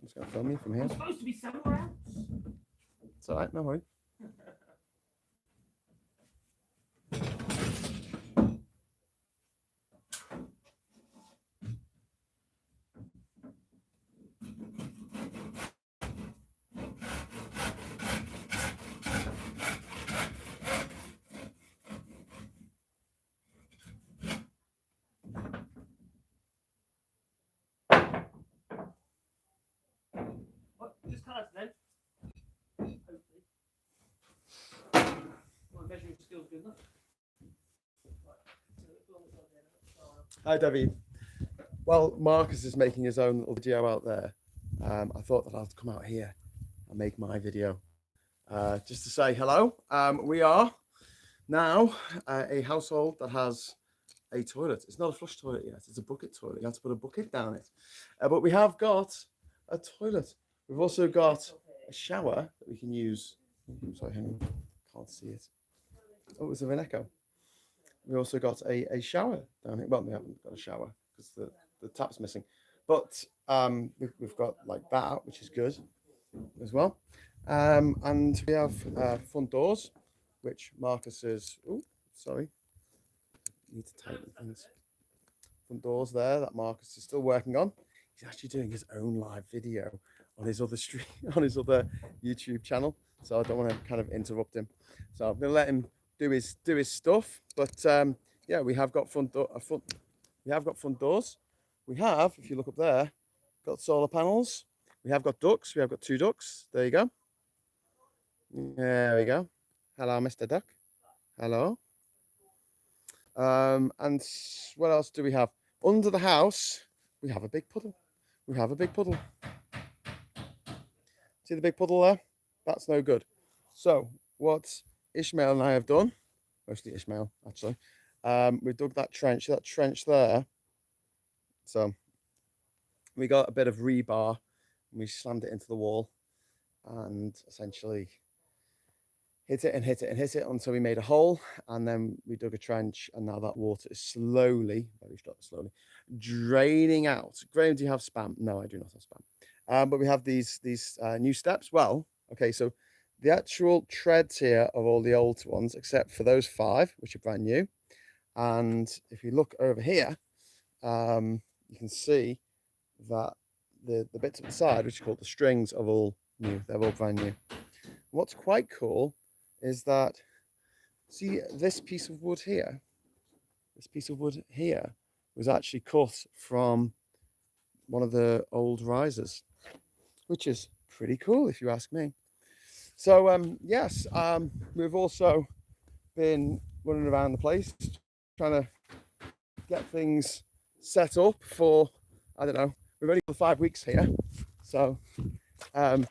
just going to film you from here. I'm supposed to be somewhere else. It's all right, no worries. What? Just cards then? Hopefully. My measuring skills good enough. Hi, David. Well, Marcus is making his own little video out there. I thought that I'd come out here and make my video just to say hello. We are now a household that has a toilet. It's not a flush toilet yet. It's a bucket toilet. You have to put a bucket down it. But we have got a toilet. We've also got a shower that we can use. Sorry, hang on. Can't see it. Oh, it's an echo. We also got a shower down here. Well, we haven't got a shower because the tap's missing. But we've got like that, which is good as well. And we have front doors, which Marcus is... Oh, sorry. Need to tighten things. Front doors there that Marcus is still working on. He's actually doing his own live video on his other stream, on his other YouTube channel. So I don't want to kind of interrupt him. So I'm going to let him do his stuff. But yeah, we have got front doors. We have, if you look up there, got solar panels. We have got ducks. We have got 2 ducks. There you go. There we go. Hello, Mr. Duck. Hello. And what else do we have? Under the house, we have a big puddle. We have a big puddle. See the big puddle there? That's no good. So what Ishmael and I have done, mostly Ishmael actually, we dug that trench there. So we got a bit of rebar and we slammed it into the wall and essentially hit it until we made a hole, and then we dug a trench, and now that water is slowly, very slowly, draining out. Graham, do you have spam? No, I do not have spam. But we have these new steps. Well, okay, so the actual treads here of all the old ones, except for those 5, which are brand new. And if you look over here, you can see that the bits at the side, which are called the strings, are all new. They're all brand new. What's quite cool is that, see this piece of wood here? This piece of wood here was actually cut from one of the old risers, which is pretty cool if you ask me. So yes, we've also been running around the place trying to get things set up for, I don't know, we've only got 5 weeks here, so we're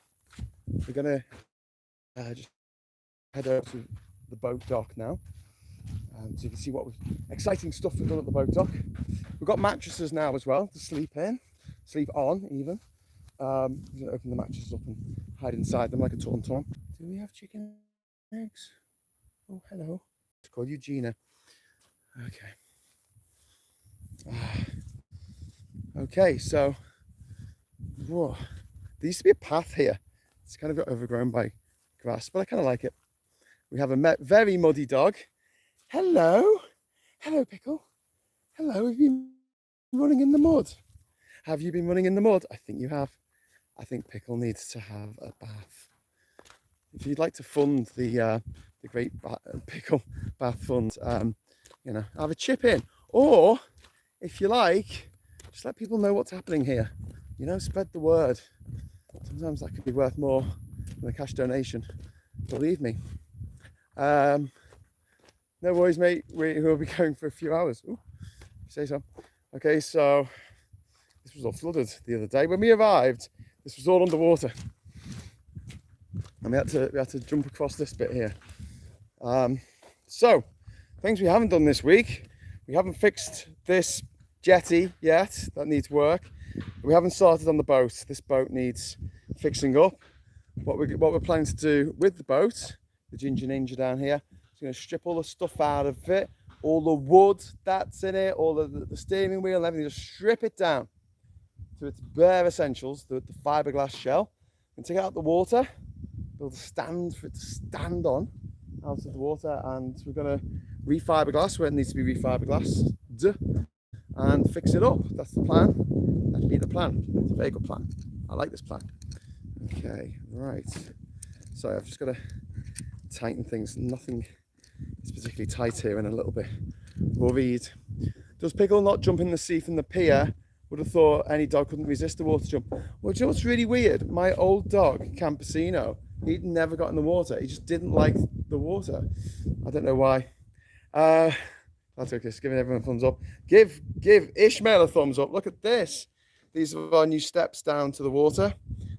gonna just head over to the boat dock now, so you can see what exciting stuff we've done at the boat dock. We've got mattresses now as well to sleep on even. I'm gonna open the mattresses up and hide inside them like a tauntaun. Do we have chicken eggs? Oh, hello. It's called Eugenia. Okay. Okay, so whoa, there used to be a path here. It's kind of got overgrown by grass, but I kind of like it. We have a very muddy dog. Hello. Hello, Pickle. Hello, have you been running in the mud? Have you been running in the mud? I think you have. I think Pickle needs to have a bath. If you'd like to fund the Great Pickle Bath Fund, you know, have a chip in. Or, if you like, just let people know what's happening here. You know, spread the word. Sometimes that could be worth more than a cash donation. Believe me. No worries, mate. We'll be going for a few hours. Ooh, say so. Okay, so this was all flooded the other day. When we arrived, this was all underwater. And we had to jump across this bit here. So, things we haven't done this week. We haven't fixed this jetty yet. That needs work. We haven't started on the boat. This boat needs fixing up. What we're planning to do with the boat, the Jinja Ninja down here, is going to strip all the stuff out of it, all the wood that's in it, all the steering wheel and everything, just strip it down. to its bare essentials, the fiberglass shell, and take it out of the water, build a stand for it to stand on out of the water, and we're going to refiberglass where it needs to be refiberglassed and fix it up. That's the plan. That'd be the plan. It's a very good plan. I like this plan. Okay, right. Sorry, I've just got to tighten things. Nothing is particularly tight here and a little bit worried. Does Pickle not jump in the sea from the pier? Would have thought any dog couldn't resist the water jump. Well, do you know what's really weird? My old dog, Campesino, he'd never got in the water. He just didn't like the water. I don't know why. That's okay. Just giving everyone a thumbs up. Give Ishmael a thumbs up. Look at this. These are our new steps down to the water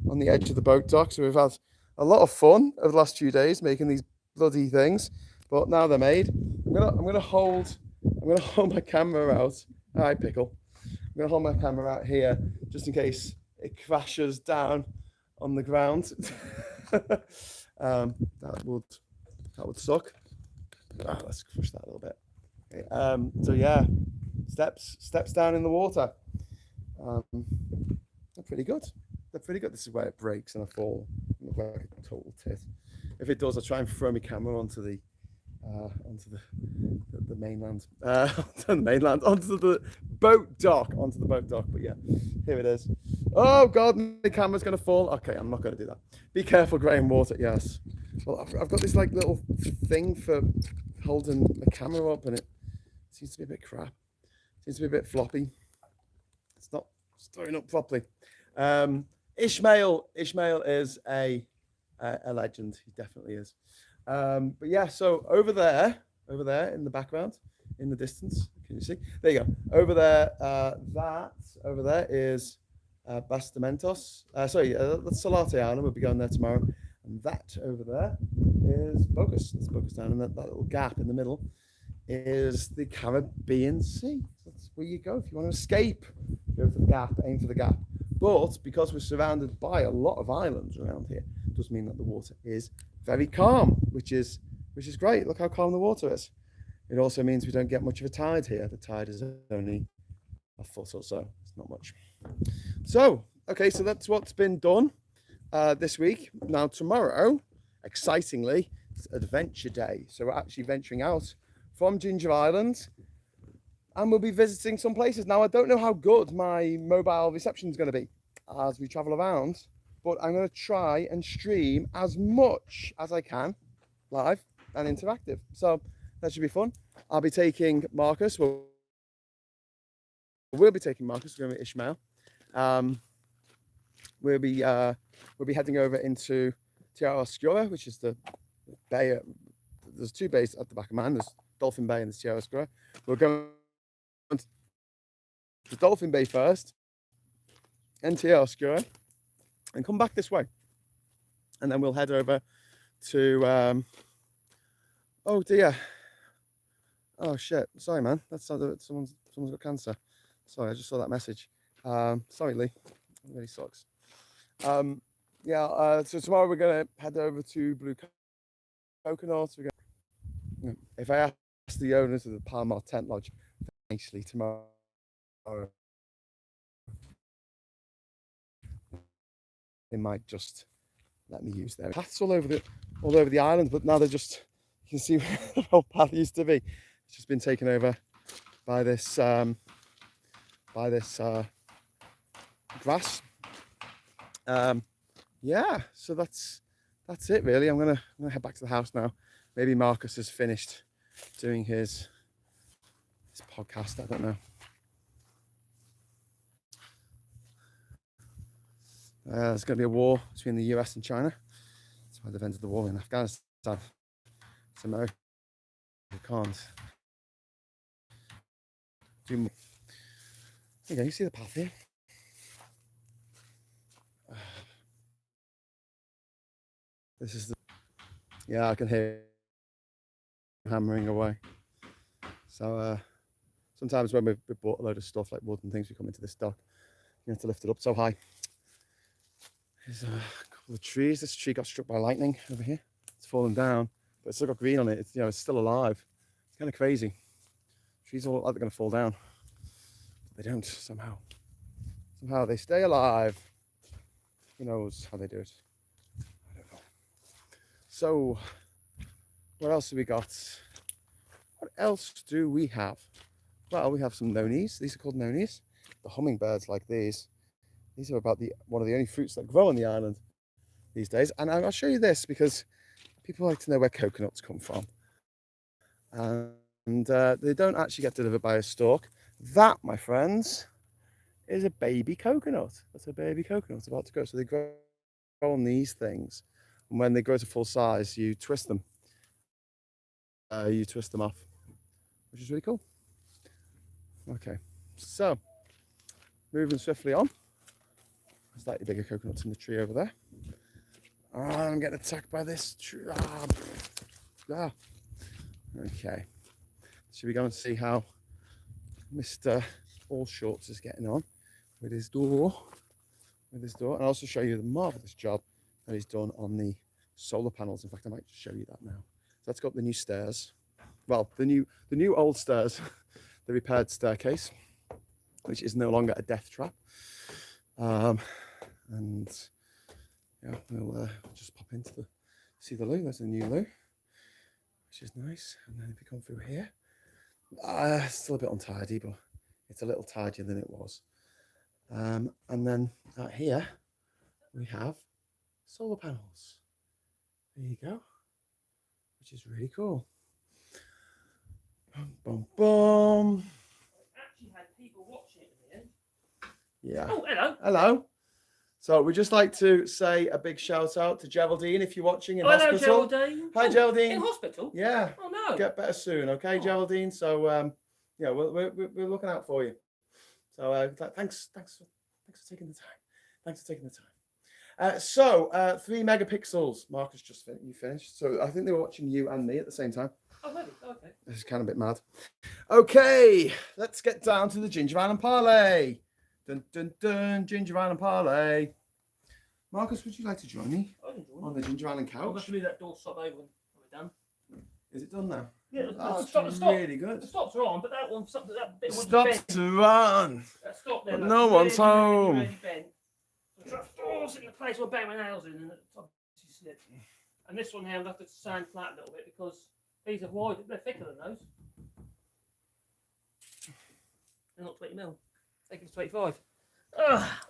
on the edge of the boat dock. So we've had a lot of fun over the last few days making these bloody things, but now they're made. I'm gonna hold my camera out. All right, Pickle. I'm gonna hold my camera out here just in case it crashes down on the ground. That would suck. Let's crush that a little bit. Okay, so yeah, steps down in the water. They're pretty good. They're pretty good. This is where it breaks and I fall. I look like a total tit. If it does, I'll try and throw my camera onto the mainland, onto the boat dock, But yeah, here it is. Oh God, the camera's gonna fall. Okay, I'm not gonna do that. Be careful, Graham. Water, yes. Well, I've got this like little thing for holding the camera up, and it seems to be a bit crap. Seems to be a bit floppy. It's not throwing up properly. Ishmael is a legend. He definitely is. But yeah, so over there in the background, in the distance, can you see? There you go. Over there, that over there is Bastamentos. That's Sat-ARR-day. We'll be going there tomorrow. And that over there is Focus. Let's focus down in that little gap in the middle is the Caribbean Sea. That's where you go if you want to escape. Go for the gap, aim for the gap. But because we're surrounded by a lot of islands around here, it does mean that the water is very calm, which is great. Look how calm the water is. It also means we don't get much of a tide here. The tide is only a foot or so. It's not much. So, okay, so that's what's been done this week. Now tomorrow, excitingly, it's Adventure Day. So we're actually venturing out from Jinja Island and we'll be visiting some places. Now, I don't know how good my mobile reception is going to be as we travel around, but I'm going to try and stream as much as I can live and interactive. So that should be fun. I'll be taking Marcus. We'll be taking Marcus. We're going to meet Ishmael. We'll be heading over into Sat-ARR-day, which is the bay. There's two bays at the back of mine. There's Dolphin Bay and the Sat-ARR-day. We're going to Dolphin Bay first, and Sat-ARR-day, and come back this way. And then we'll head over to, oh dear. Oh shit, sorry man, that's someone's got cancer. Sorry, I just saw that message. Sorry Lee, it really sucks. Yeah, so tomorrow we're gonna head over to Blue Coconuts. If I ask the owners of the Palmar Tent Lodge nicely tomorrow, they might just let me use their paths all over the island, but now they're just, you can see where the whole path used to be. It's just been taken over by this grass. Yeah, so that's it really. I'm gonna head back to the house now. Maybe Marcus has finished doing his podcast. I don't know. There's going to be a war between the US and China. That's why they've entered the war in Afghanistan. So no, you can't do more. There you go, you see the path here? This is the, yeah, I can hear hammering away. So sometimes when we've bought a load of stuff like wood and things, we come into this dock, you have to lift it up so high. There's a couple of trees. This tree got struck by lightning over here. It's fallen down, but it's still got green on it. It's, it's still alive. It's kind of crazy. Trees all look like they're going to fall down, but they don't somehow. Somehow they stay alive. Who knows how they do it? I don't know. So, what else have we got? What else do we have? Well, we have some nonies. These are called nonies. The hummingbirds like these. These are about one of the only fruits that grow on the island these days. And I'll show you this because people like to know where coconuts come from. And they don't actually get delivered by a stalk. That, my friends, is a baby coconut. That's a baby coconut about to grow. So they grow on these things. And when they grow to full size, you twist them. You twist them off, which is really cool. Okay, so moving swiftly on. Slightly bigger coconuts in the tree over there. I'm getting attacked by this tree. Okay. Should we go and see how Mr. All Shorts is getting on with his door? And I'll also show you the marvelous job that he's done on the solar panels. In fact, I might show you that now. So let's go up the new stairs. Well, the new old stairs, the repaired staircase, which is no longer a death trap. And yeah, we'll just pop into see the loo. There's a new loo, which is nice. And then if we come through here, still a bit untidy, but it's a little tidier than it was. And then out here we have solar panels. There you go, which is really cool. Boom, boom, boom. Actually had people watching it in the end. Yeah. Oh, hello. Hello. So we'd just like to say a big shout out to Geraldine if you're watching in Hello, hospital. Geraldine. Hi, Geraldine. In hospital? Yeah. Oh, no. Get better soon, okay, Geraldine? So, yeah, we're looking out for you. So, thanks for taking the time. Thanks for taking the time. So, 3 megapixels. Marcus, you finished. So, I think they were watching you and me at the same time. Oh, maybe. Okay. This is kind of a bit mad. Okay, let's get down to the Ginger Ale and Parley. Dun, dun, dun, Ginger Ale and Parley. Marcus, would you like to join me on the Ginger Ale and couch? I'll have to leave that door stop over when we're done. Is it done now? Yeah, that's stop. really good. The stops are on, but that one, that bit was Stops bent. to run. That stop there. But no one's home. Really bent. So try to force it in the place where I bang my nails in, and it's obviously slipped. And this one here, I'll have to sand flat a little bit because these are wide. They're thicker than those. They're not 20 mil. They can 25.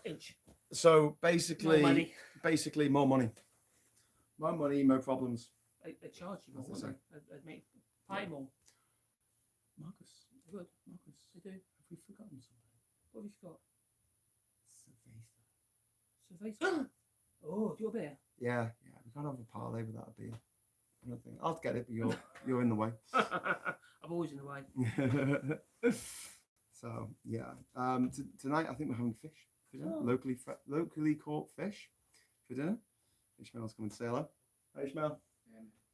Inch. So basically, More money. More money. More money, more problems. They charge you more. That's the same. They make pay more. Marcus, Good. Marcus, They do. have we forgotten something? What have you got? Cerveza. Cerveza. Oh, do you want a beer? Yeah. We can't have a parlay without a beer. I don't think I'll get it, but you're in the way. I'm always in the way. So yeah, tonight I think we're having fish for dinner. Oh. Locally caught fish for dinner. Ishmael's coming to say hello. Hi, Ishmael.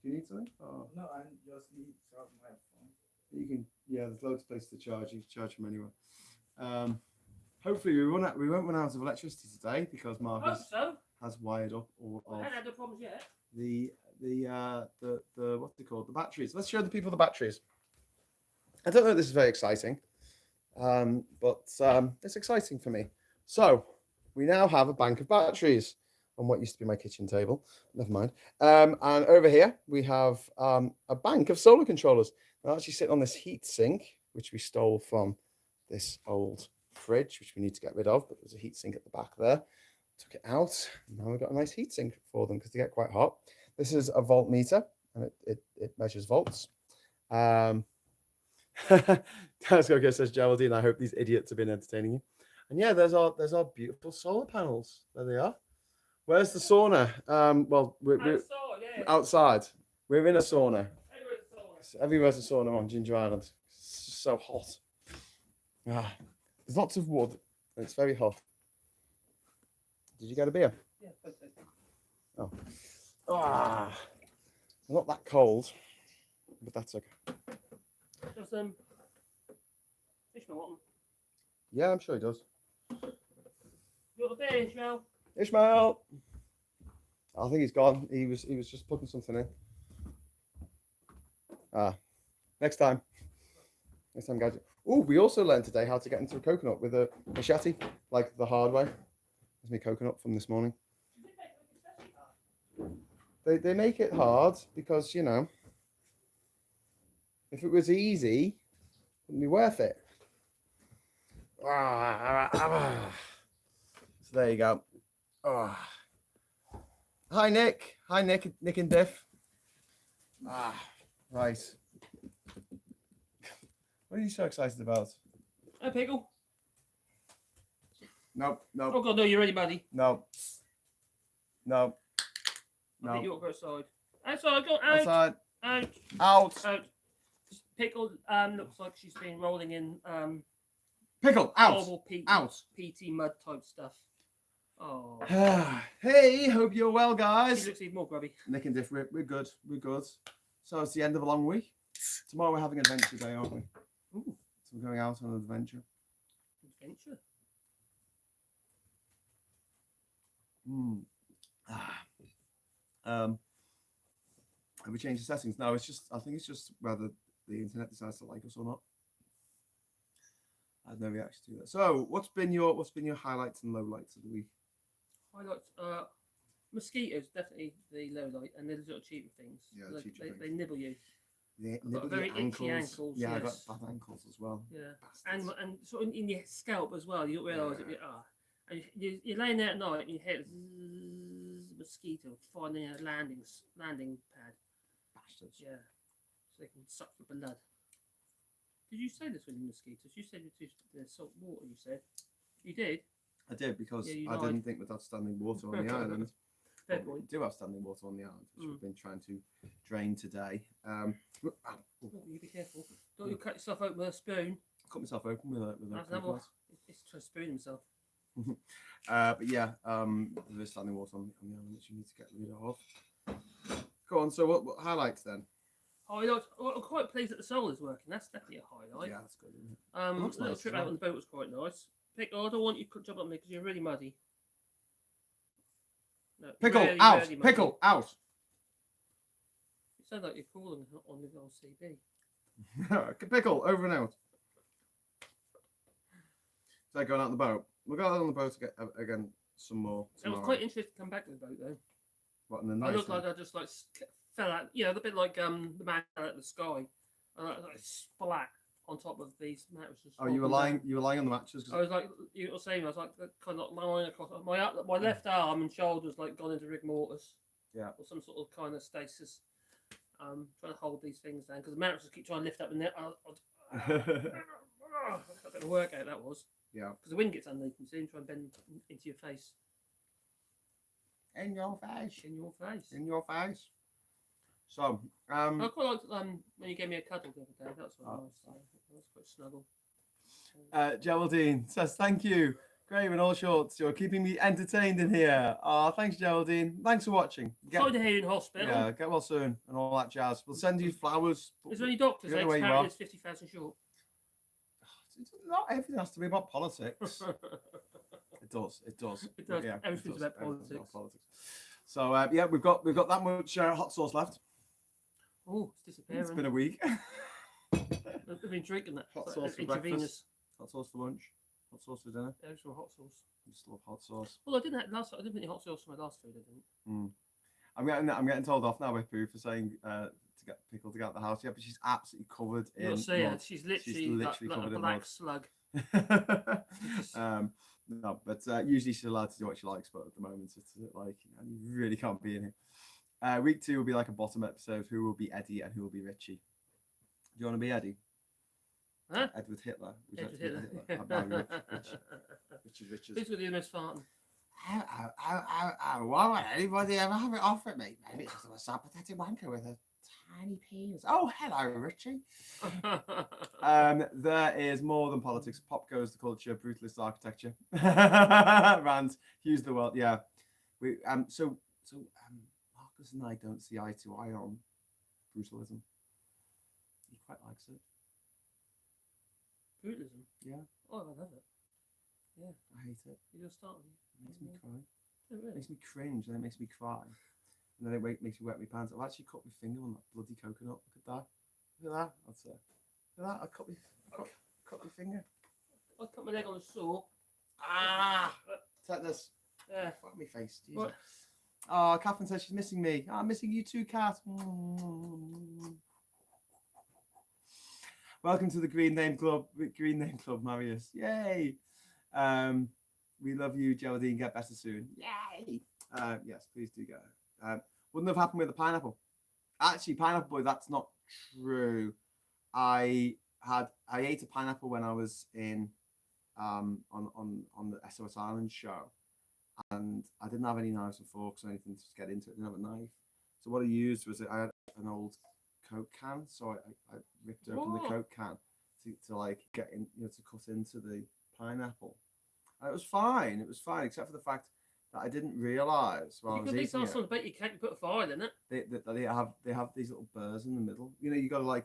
Do you need something? Oh. No, I just need to charge my phone. You can. Yeah, there's loads of places to charge. You can charge from anywhere. Hopefully we won't run out of electricity today because Marcus has wired up all I of haven't had no problems yet. the what's it called? The batteries. Let's show the people the batteries. I don't know if this is very exciting, but it's exciting for me. So we now have a bank of batteries on what used to be my kitchen table. Never mind. And over here we have a bank of solar controllers. They're actually sitting on this heat sink, which we stole from this old fridge, which we need to get rid of. But there's a heat sink at the back there. Took it out. And now we've got a nice heat sink for them because they get quite hot. This is a voltmeter, and it measures volts. Says Geraldine, I hope these idiots have been entertaining you. And yeah, there's our beautiful solar panels. There they are. Where's the sauna? Well, we're outside. We're in a sauna. Everywhere's a sauna on Ginger Island. It's just so hot. There's lots of wood, and it's very hot. Did you get a beer? Yeah. Oh. Not that cold, but that's okay. Does Ishmael want them? Yeah, I'm sure he does. You want a beer, Ishmael? Ishmael! I think he's gone. He was just putting something in. Next time, guys. Oh, we also learned today how to get into a coconut with a machete, like the hard way. There's my coconut from this morning. They make it hard because, you know, if it was easy, it wouldn't be worth it. So there you go. Hi, Nick. Hi, Nick. Nick and Diff. Right. What are you so excited about? Hey, Pickle. Nope. Nope. Oh, God, no, you're ready, buddy. No. No. I think you No. ought to go outside. Outside, go out. Outside. Out. Out. Out. Pickle looks like she's been rolling in Pickle. Out. horrible Out. PT mud type stuff. Oh. Hey, hope you're well, She guys. looks even more grubby. Nick and Diff, we're good. We're good. So it's the end of a long week. Tomorrow we're having an adventure day, aren't we? Ooh. So we're going out on an adventure. Adventure. Have we changed the settings? No, it's just, I think it's just whether the internet decides to like us or not. I had no reaction to that. So what's been your highlights and lowlights of the week? Highlights. Mosquitoes definitely the low light, and there's little cheaper things. Yeah, Like, cheaper they things. nibble you. I've got very itchy ankles, Yeah, I yes. got bad ankles as well. Yeah, Bastards. and sort of in your scalp as well. You don't realise it. And you're laying there at night, and you hear zzz, mosquito finding a landing pad. Bastards. Yeah, so they can suck the blood. Did you say this with the mosquitoes? You said the salt water. You said you did. I did because Yeah, you I lied. didn't think without standing water on the island. Fair Well, we point. do have standing water on the island, which we've been trying to drain today. Oh, you be careful. Don't you cut yourself open with a spoon. Cut myself open with a That's another one. It's trying to spoon himself. But yeah, there is standing water on the island which you need to get rid of. Go on. So what highlights then? Highlights. Well, I'm quite pleased that the solar is working. That's definitely a highlight. Yeah, that's good. Isn't it? The looks little nice trip as out well. on the boat was quite nice. Pickle, I don't want you to jump on me because you're really muddy. No, Pickle really, out. really muddy. Pickle out. You sound like you're calling on the old CB. Pickle over and out. Is that going out on the boat? We'll go out on the boat again some more. I was quite interested to come back to the boat though. What in the I night? looked like I just fell out. You know, a bit like the man fell out of the sky, and I splat on top of these mattresses. Oh, you were lying. You were lying on the mattress. I was like, you were saying, I was like kind of lying across my left arm and shoulders, like gone into rigor mortis. Yeah. Or some sort of kind of stasis. Trying to hold these things down because the mattresses keep trying to lift up and there. I don't know work out that was. Yeah. Because the wind gets underneath and try and bend into your face. In your face. In your face. In your face. So, I quite liked when you gave me a cuddle the other day. That was quite nice. That was quite snuggle. Geraldine says, thank you. Graham and all shorts. You're keeping me entertained in here. Oh, thanks, Geraldine. Thanks for watching. Sorry to hear you in hospital. Yeah, get well soon and all that jazz. We'll send you flowers. Is there any doctors? The other way you Apparently are. it's 50,000 short. Not everything has to be about politics. It does. It does. It does. Yeah, Everything's about Everything's politics. So yeah, we've got that much hot sauce left. Oh, it's disappearing. It's been a week. I've been drinking that. Hot It's sauce for intravenous. breakfast. Hot sauce for lunch. Hot sauce for dinner. Extra hot sauce. I just love hot sauce. Well, I didn't have last. I didn't put any hot sauce for my last food. I didn't. I'm getting told off now by Pooh for saying to get Pickle to get out of the house. Yeah, but she's absolutely covered You'll in see her. mud. She's literally like covered a in black mud. slug. No, but usually she's allowed to do what she likes, but at the moment it's like you really can't be in here. Week 2 will be like a bottom episode. Who will be Eddie and who will be Richie? Do you want to be Eddie? Huh? Edward Hitler. Would you Edward like to be Hitler. I'd marry Richard. Who's with the most farting? Why would anybody ever have it offered me? Maybe it's just a sympathetic wanker with a tiny penis. Oh, hello, Richie. There is more than politics. Pop goes the culture, brutalist architecture. Rand, Hughes the world. Yeah. So Marcus and I don't see eye to eye on brutalism. He quite likes it. Brutalism? Yeah. Oh, I love it. Yeah. I hate it. You're starting. It makes me cry. Oh, It really? makes me cringe, and it makes me cry. And then it makes me wet my pants. I've actually cut my finger on that bloody coconut. Look at that. Look at that. That's it. Look at that. I cut cut my finger. I cut my leg on a saw. Ah, tetanus. Yeah. Fuck my face. Jesus. What? Oh, Catherine says she's missing me. I'm missing you too, Kat. Welcome to the Green Name Club. Green Name Club, Marius. Yay. We love you, Geraldine. Get better soon. Yay. Yes, please do go. Wouldn't have happened with the pineapple. Actually, pineapple boy, that's not true. I ate a pineapple when I was in on the SOS Island show, and I didn't have any knives and forks or anything to get into it. I didn't have a knife, so what I used was I had an old Coke can, so I ripped open the Coke can to like get in, to cut into the pineapple. And it was fine. It was fine, except for the fact that I didn't realise while I was eating it. You could bet you can't put a fire in it. They have these little burrs in the middle. You've got to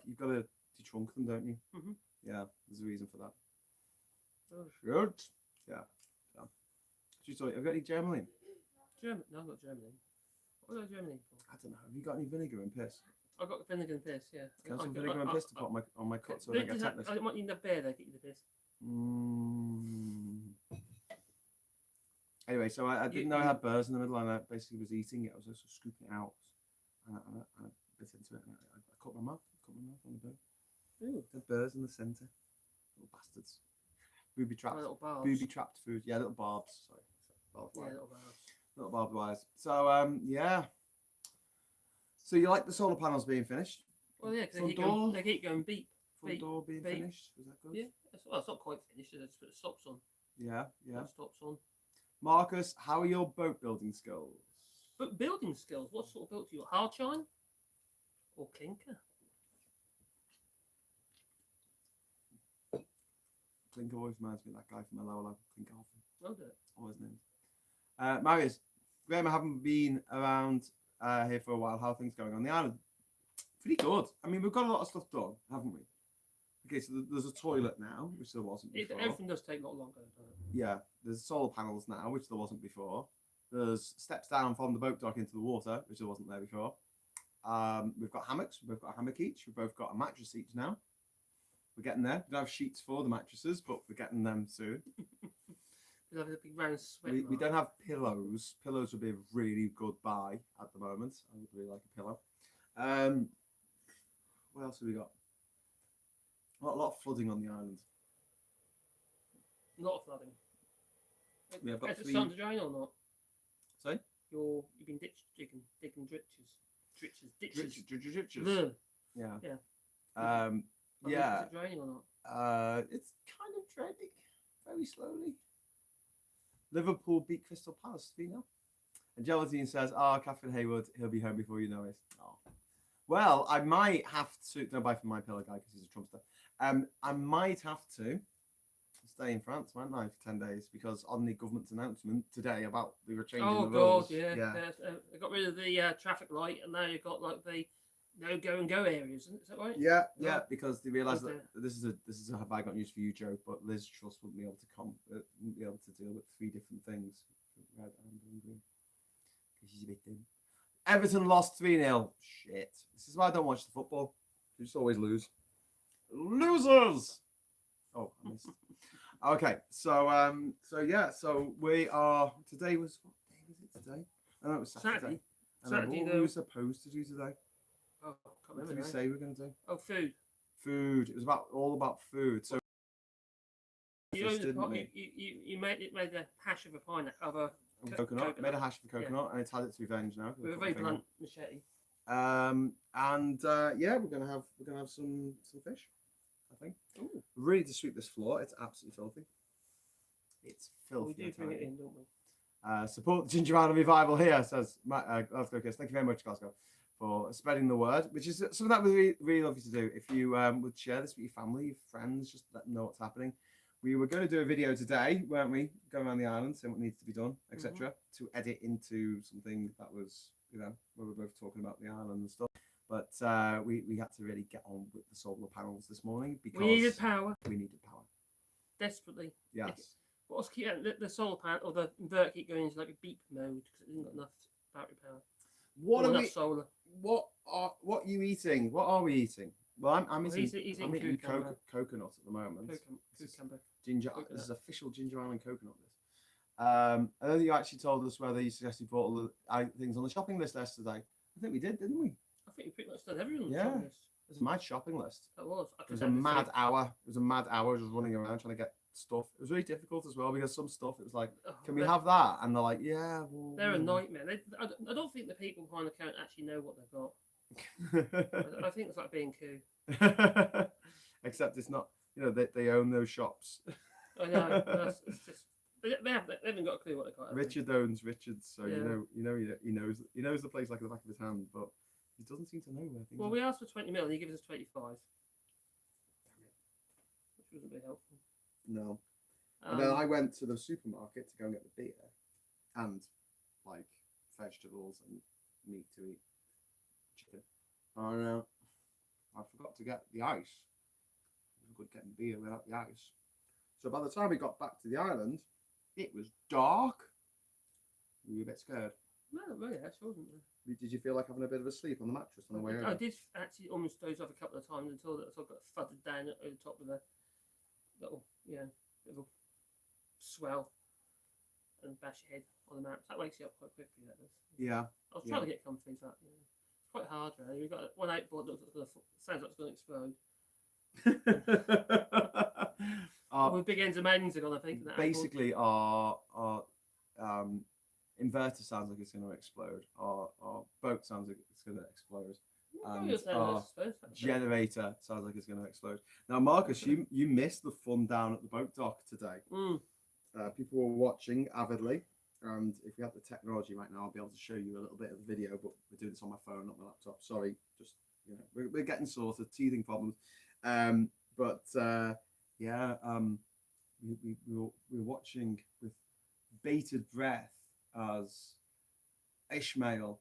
detrunk them, don't you? Mm-hmm. Yeah, there's a reason for that. Oh. Good. Yeah. So, have you got any Germaline? No, not Germany. What was Germany for? I don't know. Have you got any vinegar and piss? I've got vinegar and piss, yeah. Can I have some vinegar and piss to put on my cut so I don't get tetanus? I don't want you in the bear, they get you the piss. Anyway, so I didn't know I had burrs in the middle, and I basically was eating it. I was just scooping it out, and I bit into it, and I cut my mouth on the bone. Ooh. The burrs in the centre, little bastards. Booby trapped. Little barbs. Booby trapped food. Yeah, little barbs. Sorry, barbed wire. Yeah, little barbs. Little barbed wires. So yeah. So you like the solar panels being finished? Well, yeah, because they keep going beep. Front door being beep. finished. Was that good? Yeah, it's not quite finished. It's put stops on. Yeah. Stops on. Marcus, how are your boat building skills? But building skills, what sort of boat do you got? Hard chine or clinker? Clinker always reminds me of that guy from the lower level, Clinker Hoffman. Well done. All his names. Marius, Graham, I haven't been around here for a while. How are things going on the island? Pretty good. I mean, we've got a lot of stuff done, haven't we? Okay, so there's a toilet now, which there wasn't before. Everything does take a lot longer, doesn't it? Yeah, there's solar panels now, which there wasn't before. There's steps down from the boat dock into the water, which there wasn't there before. We've got hammocks. We've both got a hammock each. We've both got a mattress each now. We're getting there. We don't have sheets for the mattresses, but we're getting them soon. We have a big round sweat. We don't have pillows. Pillows would be a really good buy at the moment. I would really like a pillow. What else have we got? A lot of flooding on the island. A lot of flooding. We have got Is it starting to drain or not? Sorry? You've been digging ditches. Ditches. Yeah. Yeah. Yeah. Is it draining or not? It's kind of draining very slowly. Liverpool beat Crystal Palace 3-0. And Gelatine says, Catherine Haywood, he'll be home before you know it. Oh. Well, I might have to. Don't buy from my pillow guy because he's a Trumpster. I might have to stay in France, mightn't I, for 10 days? Because on the government's announcement today about they were changing the rules. Yeah. They got rid of the traffic light, and now you've got like the no go and go areas. Is that right? Yeah, because they realised that this is a have I got news for you joke, but Liz Truss wouldn't be able to deal with 3 different things, red, amber, and green. Because she's a bit dim. Everton lost 3-0. Shit. This is why I don't watch the football. You just always lose. Losers. Oh, I missed. Okay, so we are. Today was what day was it today? I know it was Saturday. Saturday. What were we supposed to do today? Oh, can't remember. What did we say we were going to do? Oh, food. Food. It was all about food. So You made a hash of a pineapple of a coconut. Made a hash of the coconut, and it's had its revenge now. With a very blunt machete. We're gonna have some fish. I think. Ooh. We're ready to sweep this floor. It's absolutely filthy. It's filthy. We do bring it in, don't we? Support the Jinja revival here, says Glasgow Kiss. Thank you very much, Glasgow, for spreading the word, which is something that we really love you to do. If you would share this with your family, your friends, just let them know what's happening. We were going to do a video today, weren't we? Going around the island, seeing what needs to be done, etc. To edit into something that was, where we're both talking about the island and stuff. But we had to really get on with the solar panels this morning because we needed power. Desperately. Yes. What else keep the solar panel or the inverter keep going into like a beep mode because it hasn't got enough battery power. What are we? Solar. What are you eating? What are we eating? Well, I'm Well, eating, he's I'm eating eating cucumber. coconut at the moment. Cucumber. Ginger. Coconut. This is official Ginger Island coconut. I don't think you actually told us whether you suggested brought all the things on the shopping list yesterday. I think we did, didn't we? I think you pretty much done everything on the Yeah. shopping list. It was my shopping list. That was. It was a mad hour. It was a mad hour just running around trying to get stuff. It was really difficult as well because some stuff it was like, can we have that? And they're like, yeah. Well, they're a nightmare. I don't think the people behind the counter actually know what they've got. I think it's like being coup. Except it's not. You know, they own those shops. I know. It's just they haven't got a clue what they got. Richard owns Richards, so Yeah. he knows the place like the back of his hand, but he doesn't seem to know where things. Well, are. we asked for 20 mil, and he gives us 25, which wasn't very helpful. No. And then I went to the supermarket to go and get the beer and like vegetables and meat to eat, chicken. And I forgot to get the ice. It was good getting beer without the ice. So by the time we got back to the island, it was dark. We were a bit scared. No, really, actually wasn't there. Did you feel like having a bit of a sleep on the mattress on the way I over? did actually almost doze off a couple of times until I got thudded down over the top of the little swell and bash your head on the mat. That wakes you up quite quickly. That does. Yeah. I was trying to get comfy, but it's quite hard. Really. We've got one outboard that sounds like it's going to explode. With big ends of mains are gone, I think. Basically, our inverter sounds like it's going to explode. Our boat sounds like it's going to explode. And our generator sounds like it's going to explode. Now, Marcus, you missed the fun down at the boat dock today. People were watching avidly, and if we had the technology right now, I'll be able to show you a little bit of the video. But we're doing this on my phone, not my laptop. Sorry, just we're getting sorted, teething problems. We were watching with bated breath as Ishmael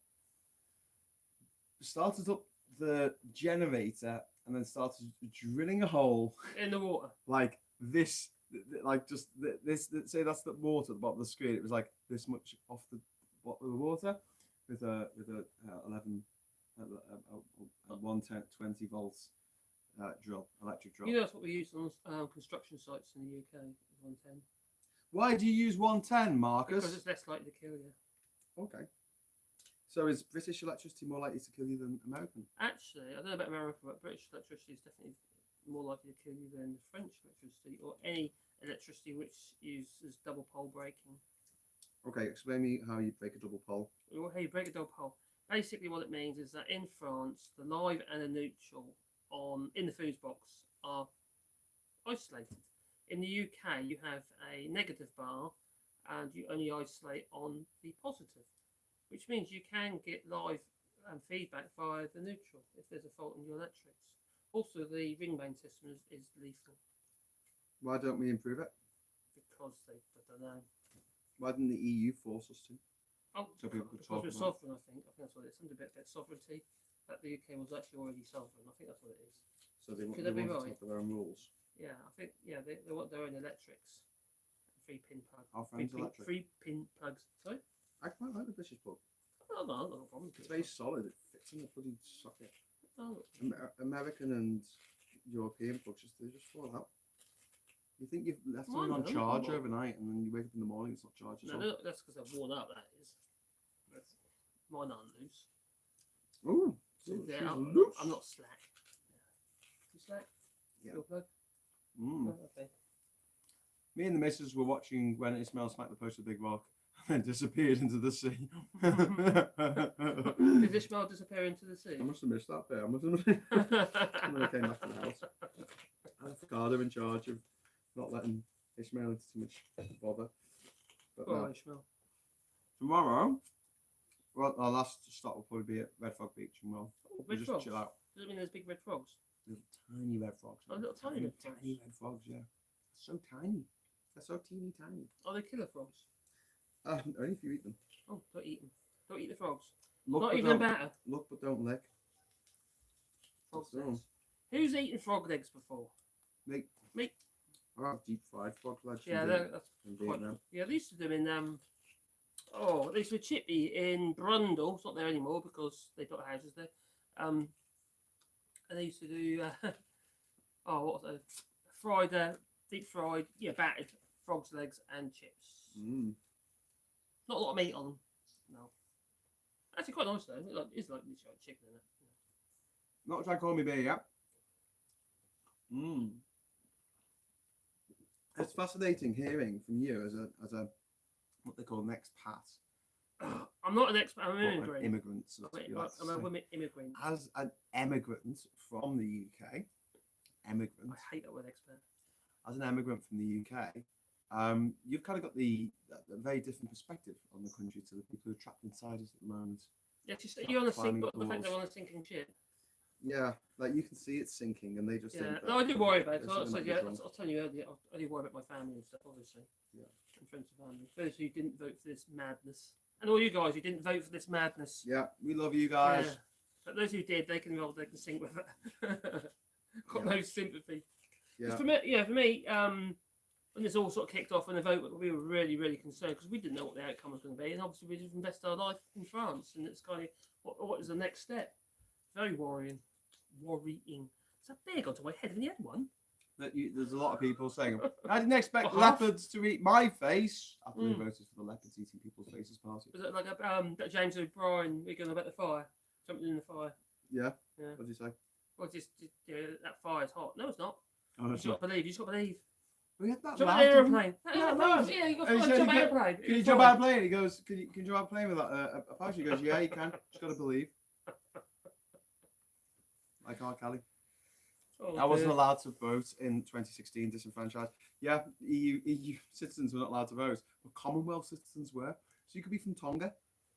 started up the generator and then started drilling a hole in the water like this, like just this. Say that's the water at the bottom of the screen. It was like this much off the bottom of the water with a 120 volts electric drill. You know that's what we use on construction sites in the UK. 110. Why do you use 110, Marcus? Because it's less likely to kill you. Okay. So is British electricity more likely to kill you than American? Actually, I don't know about America, but British electricity is definitely more likely to kill you than French electricity or any electricity which uses double pole breaking. Okay, explain me how you break a double pole. Well, how you break a double pole. Basically, what it means is that in France, the live and the neutral in the fuse box are isolated. In the UK, you have a negative bar, and you only isolate on the positive, which means you can get live feedback via the neutral if there's a fault in your electrics. Also, the ring main system is lethal. Why don't we improve it? Because I don't know. Why didn't the EU force us to? Oh, so people could because talk we're about sovereign, I think that's what it is. Something about sovereignty. That the UK was actually already sovereign. I think that's what it is. So they want Could that be to right? have their own rules. Yeah, I think they want their own electrics. 3-pin plug. Our friends electric. 3-pin plugs. Sorry? I quite like the British plug. Oh, no, no problem. It's very solid. It fits in the bloody socket. Oh, American and European plugs they just fall out. You think you've left Mine them on don't. charge overnight, and then you wake up in the morning, it's not charged at all. no, that's because they're worn out. That is. Mine aren't loose. Ooh, Yeah, I'm not slack. You slack? Yeah. Your plug? Mm. Oh, okay. Me and the missus were watching when Ismail smacked the post of Big Rock and disappeared into the sea. Did Ishmael disappear into the sea? I must have missed that bit. I must have. When I came back to the house, I had Ricardo in charge of not letting Ishmael into too much bother. But Oh, no. Ishmael. Tomorrow, well, our last stop will probably be at Red Frog Beach, and we'll Red just frogs? chill out. Does it mean there's big red frogs? Little tiny red frogs. Oh, little tiny red frogs. Tiny red frogs, yeah. So tiny. They're so teeny tiny. Are they killer frogs? Only if you eat them. Oh, don't eat them. Don't eat the frogs. Look, Not but even a don't- batter. Look but don't lick. Frog That's wrong. legs. Who's eaten frog legs before? Me. Me. I have deep fried frog legs. Yeah, that's in quite. Vietnam. Yeah, they used to do them in they used to Chippy in Brundle. It's not there anymore because they got houses there. and they used to do what was it? Fried, deep fried, battered frog's legs and chips. Not a lot of meat on them. No. Actually, quite nice though. It's like literally chicken in it. Not try calling me beer yet. It's fascinating hearing from you as a what they call an expat. I'm not an expert. I'm an Or an immigrant. immigrant. So I'm a woman immigrant. As an emigrant from the UK, emigrant. I hate that word expert. As an emigrant from the UK, you've kind of got a very different perspective on the country to the people who are trapped inside us at the moment. Yeah, just you're on a sink, climbing but the fact doors. they're on a sinking ship. Yeah, like you can see it sinking, and they just think. No, I do worry about it. there's I something might be wrong. was telling you earlier, I do worry about my family and stuff, obviously. Yeah. And friends and family. For those who didn't vote for this madness, and all you guys who didn't vote for this madness. Yeah, we love you guys. Yeah. But those who did, they can sing with it. Got Yeah. no sympathy. Yeah. For me, when this all sort of kicked off and the vote, we were really, really concerned because we didn't know what the outcome was going to be, and obviously we just invested our life in France, and it's kind of what is the next step? Very worrying. Is that bear gone to my head? Have you had one? There's a lot of people saying, I didn't expect What, half? leopards to eat my face. After they voted for the leopards eating people's faces party. Was it like that James O'Brien weekend about the fire, jumping in the fire? Yeah. Yeah. What did you say? Well, just that fire's hot. No, it's not. Oh, You it's just got not. to believe. You just got to believe. We had that Jump lad, in an didn't we? airplane. Yeah, No, yeah, you got And he to said, jump out "You of an airplane. Can you jump out of a plane? He goes, can you jump out of a plane with a parachute? He goes, yeah, you can. Just got to believe. Like R. Kelly. Oh, I wasn't dear. allowed to vote in 2016, disenfranchised. Yeah, EU citizens were not allowed to vote, but Commonwealth citizens were. So you could be from Tonga.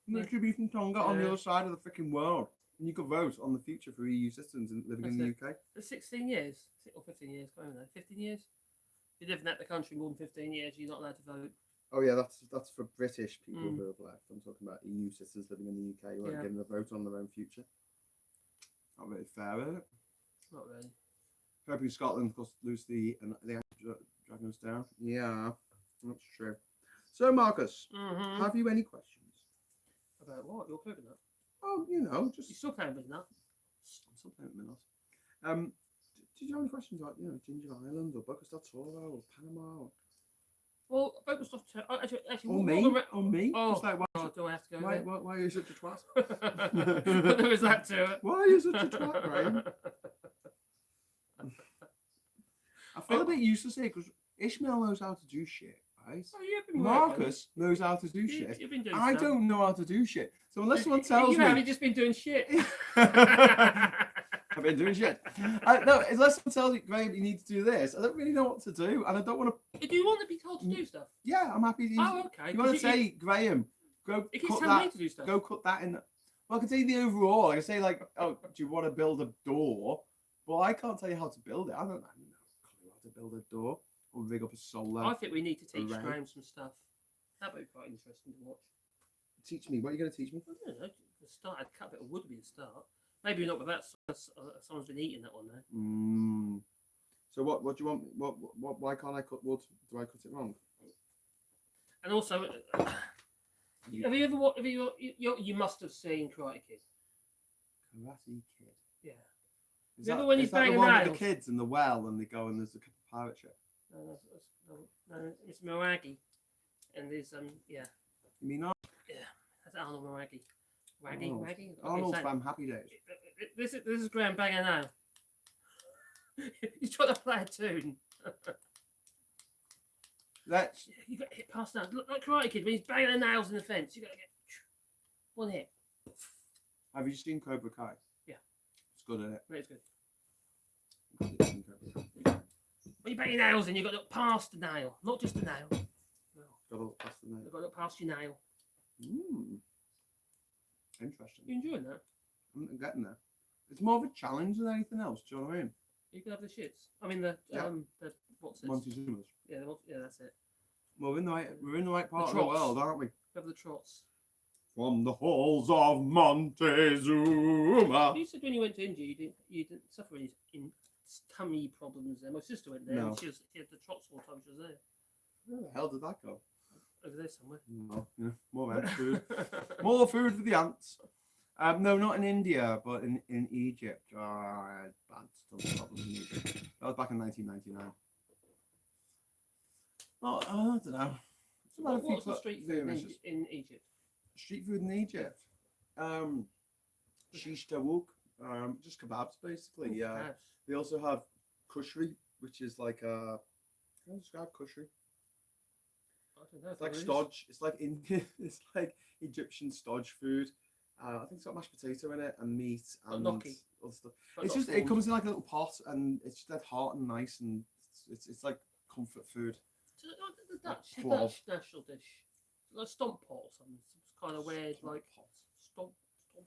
You could be from Tonga on the Yeah. other side of the freaking world. And you could vote on the future for EU citizens living in the UK. For 16 years, or 15 years, I don't know, 15 years. If you live in the country more than 15 years, you're not allowed to vote. Oh yeah, that's for British people Mm. who have left. I'm talking about EU citizens living in the UK who aren't Yeah. getting a vote on their own future. Not really fair, is it? Not really. Hoping Scotland will lose the dragging us down. Yeah, that's true. So Marcus, Mm-hmm. have you any questions? About what? You're cooking that. Oh, You're just still playing with that. something at the minute. Did you have any questions about Jinja Island or Bocas del Toro or Panama Well, focus off. Actually, or what me? the Or me? Oh, Just like, God, do I have to go why there? are you such a twat? There was that to it. Why are you such a twat, Graham? I feel a bit useless here because Ishmael knows how to do shit, right? Oh, you've been working. Marcus knows how to do shit. You've been doing I stuff. don't know how to do shit. So unless someone tells You have, me, you've just been doing shit. I've been doing shit. No, unless someone tells me, Graham, you need to do this. I don't really know what to do, and I don't want to. Do you want to be told to do stuff? Yeah, I'm happy. Oh, okay. You want to say, Graham, go It keeps cut telling me that. to do stuff. Go cut that in. Well, I can tell you the overall. I can say like, oh, do you want to build a door? Well, I can't tell you how to build it. I don't know how to build a door or rig up a solar. I think we need to teach Array. Graham some stuff. That would be quite interesting to watch. Teach me. What are you going to teach me? I don't know. The start, I'd cut a bit of wood would be the start. Maybe not with that. Someone's been eating that one there. So what do you want? What? Why can't I cut wood? Do I cut it wrong? And also, have you ever watched? You must have seen Karate Kid. Karate Kid. Yeah. Is Remember that, when is he's that the banging one with nails? the kids in the well and they go and there's a pirate ship? No, it's Miyagi, and there's yeah, You mean that's Arnold Miyagi. Waggy. Arnold Okay, from Happy Days? This is Graham banging now. He's trying to play a tune. Let's. You got to hit past that. Look like Karate Kid when he's banging the nails in the fence. You got to get one hit. Have you seen Cobra Kai? Yeah. It's good, isn't it? It's good. I've seen Cobra Kai. When you bang your nails in, you've got to look past the nail, not just the nail. No, Got to look past the name. you've got to look past your nail. Interesting. You enjoying that? I'm getting there. It's more of a challenge than anything else. Do you know what I mean? You can have the shits. I mean the what's this? Montezuma's. Yeah, that's it. Well, we're in the right part of the trots. world, aren't we? Have the trots. From the halls of Montezuma. You said when you went to India, you didn't suffer any tummy problems there. My sister went there, No. and she had the trots all the time she was there. Where the hell did that go? Over there somewhere. No, yeah, more ant food. More food for the ants. No, not in India, but in Egypt. Bad stuff problems in Egypt. That was back in 1999. Oh, I don't know. What's the street food in Egypt? Street food in Egypt. Shish tawuk. Just kebabs basically. Yeah. Kebabs. They also have kushri, which is like a. Can I describe kushri? I don't know. It's like stodge. It's like Indian. It's like Egyptian stodge food. I think it's got mashed potato in it and meat and gnocchi. other stuff. But It's not just it formed. comes in like a little pot and it's just dead hot and nice and it's like comfort food. So, the Dutch plov. national dish, like stomp pot or something. It's kind of weird, like stomp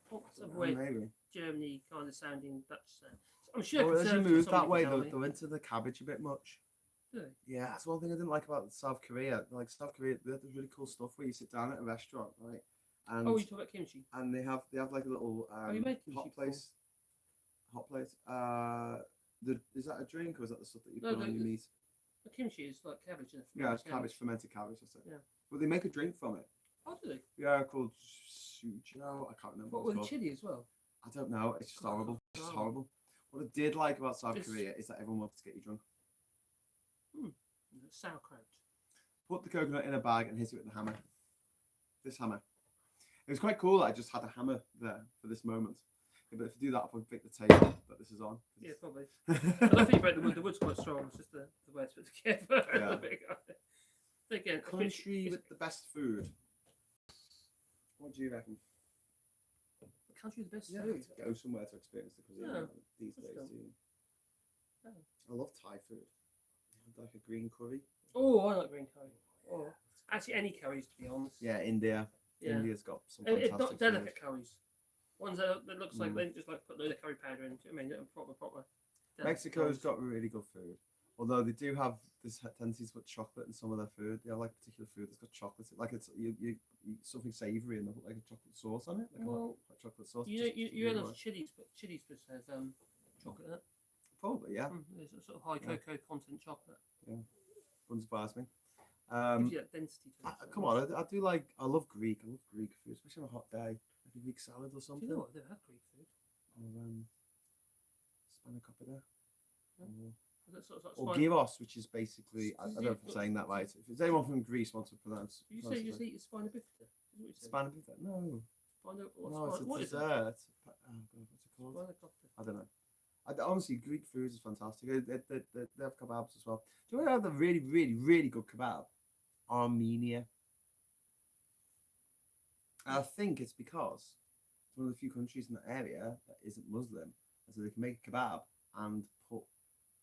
pot. Some weird Maybe. Germany kind of sounding Dutch sound. I'm sure. Well, as you Conservative move that somebody way, can tell they went to the cabbage a bit much. me. Do they? Yeah, that's one thing I didn't like about South Korea. Like South Korea, they have this really cool stuff where you sit down at a restaurant, right? And Oh, you talk about kimchi. and they have like a little you made kimchi hot before? place. Hot place. Is that a drink or is that the stuff that you No, put on your meat? The kimchi is like cabbage. Isn't it? Yeah, it's cabbage, fermented cabbage. That's it. Yeah. But they make a drink from it. Oh, do they? Yeah, called Sujo. I can't remember What what with it's the called. chili as well? I don't know. It's just God, horrible. It's just no. horrible. What I did like about South It's- Korea is that everyone wants to get you drunk. Sauerkraut. Put the coconut in a bag and hit it with the hammer. This hammer. It was quite cool that I just had a hammer there for this moment. Yeah, but if you do that, I'll probably pick the table that this is on. Yeah, probably. I don't think you break the wood. The wood's quite strong. It's just the way it's put together. Yeah. Again, Country with the best food. What do you reckon? the country with the best Yeah, food. to go somewhere to experience the cuisine Yeah, these let's days. go. Do you? Yeah. I love Thai food. Like a green curry. Oh, I like green curry. Oh, actually, any curries to be honest. Yeah, India. Yeah. India's got some It's fantastic not delicate food. curries. Ones that looks like Mm. they just like put a load of curry powder in. I mean, proper. delicate Mexico's curries. got really good food. Although they do have this tendency to put chocolate in some of their food. They have like particular food that's got chocolate. Like it's you something savoury and they put like a chocolate sauce on it. Like Well, a hot chocolate sauce. You know, just you really know nice. chilies, but chilies just has chocolate in it. Probably, yeah. There's a sort of high Yeah. cocoa content chocolate. Wouldn't surprise me. Gives you that density to it. Come on, I do like. I love Greek. I love Greek food, especially on a hot day. Like a Greek salad or Do something. you know what? They've had Greek food. Or spanakopita. Yeah. That's sort of Or like gyros, which is basically. I don't know if I'm saying that right. If there's anyone from Greece wants to pronounce. You say you just eat spina bifida. Spanakopita? No. No, it's a What is it? dessert. Oh, God, what's it called? Spanakopita. I don't know. Honestly, Greek food is fantastic. They have kebabs as well. Do you know what have a really, really, really good kebab? Armenia. And I think it's because it's one of the few countries in the area that isn't Muslim. And so they can make a kebab and put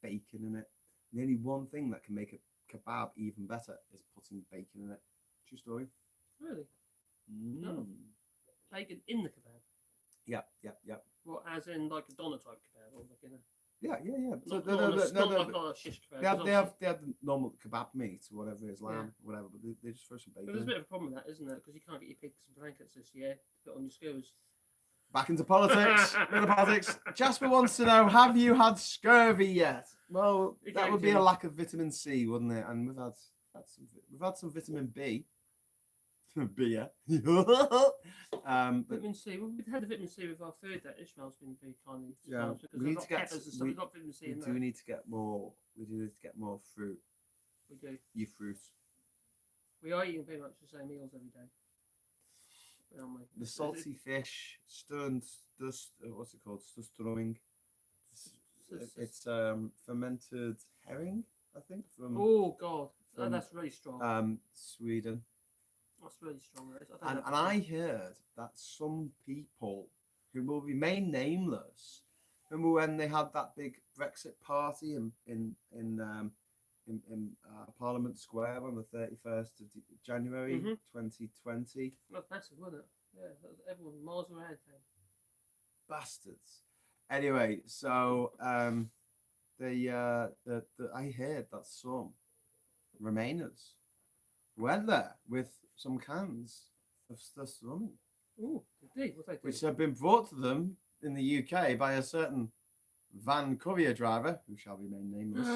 bacon in it. And the only one thing that can make a kebab even better is putting bacon in it. True story. Really? Mm. No. Bacon in the kebab. Yeah. Well, as in like a doner type kebab, or like in a Yeah. not, So not a shish kebab. they have the normal kebab meat or whatever it is, lamb, whatever, but they just throw some bacon. But there's a in. bit of a problem with that, isn't there? Because you can't get your pigs and blankets this year to put on your skewers. Back into politics. Jasper wants to know: have you had scurvy yet? Well, that would be a lack of vitamin C, wouldn't it? And we've had some vitamin B. B, yeah. But Vitamin C. Well, we've had the vitamin C with our food that Ishmael's been very kindly. Yeah, Because we we've need got to get peppers and stuff. We've got vitamin C we in do there. need to get more. We do need to get more fruit. We do. You fruit. We are eating pretty much the same meals every day. Aren't we? The salty fish, what's it called? Sturströmming. It's fermented herring, I think, from Oh God, from, that's really strong. Sweden. That's really strong. And I heard that some people who will remain nameless, remember when they had that big Brexit party in Parliament Square on the 31st of January 2020? That's massive, wasn't it? Yeah, everyone miles around town. Bastards. Anyway, so I heard that some Remainers went there with some cans of sturströmming, Oh, did what they do? which have been brought to them in the UK by a certain van courier driver, who shall remain nameless,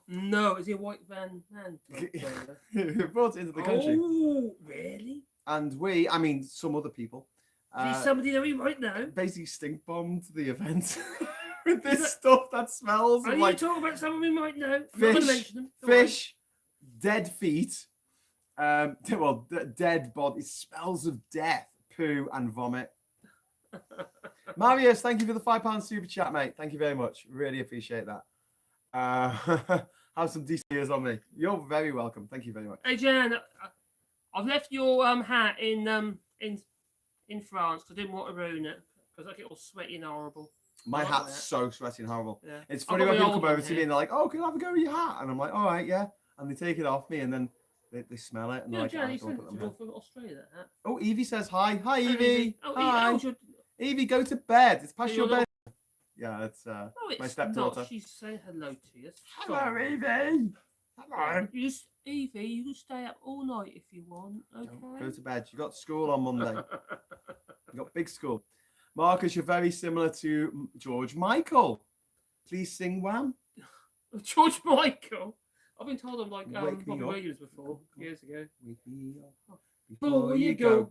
No, is he a white van man? who brought it into the country. Oh, really? And some other people, See somebody that we might know. Basically stink bombed the event with this that- stuff that smells Are of you like talking about someone we might know? I'm not going to fish, mention them. Don't worry. fish, dead feet, dead body, smells of death, poo, and vomit. Marius, thank you for the £5 super chat, mate. Thank you very much. Really appreciate that. Have some decent ears on me. You're very welcome. Thank you very much. Hey Jan, I've left your hat in France because I didn't want to ruin it because I get all sweaty and horrible. My like hat's that. so sweaty and horrible. Yeah. It's I've funny got when my people old come over one to me here. and they're like, "Oh, can I have a go with your hat?" And I'm like, "All right, yeah." And they take it off me and then they smell it and they're Yeah, like, Jan, "I you don't sent put it them to on." me from Australia. That hat. Oh, Evie says hi. Hi, Oh, Evie. Oh, Hi. oh, Evie, go to bed. It's past Your your little- bed. Yeah, it's no, it's my stepdaughter. not. She's saying hello to you. That's Hello, fine. Evie. Hello. Evie, you can stay up all night if you want. Okay. Go to bed. You got school on Monday. You got big school. Marcus, you're very similar to George Michael. Please sing Wham. George Michael. I've been told I'm like Wake me Robbie up. Williams before years ago. Wake me up Before you go.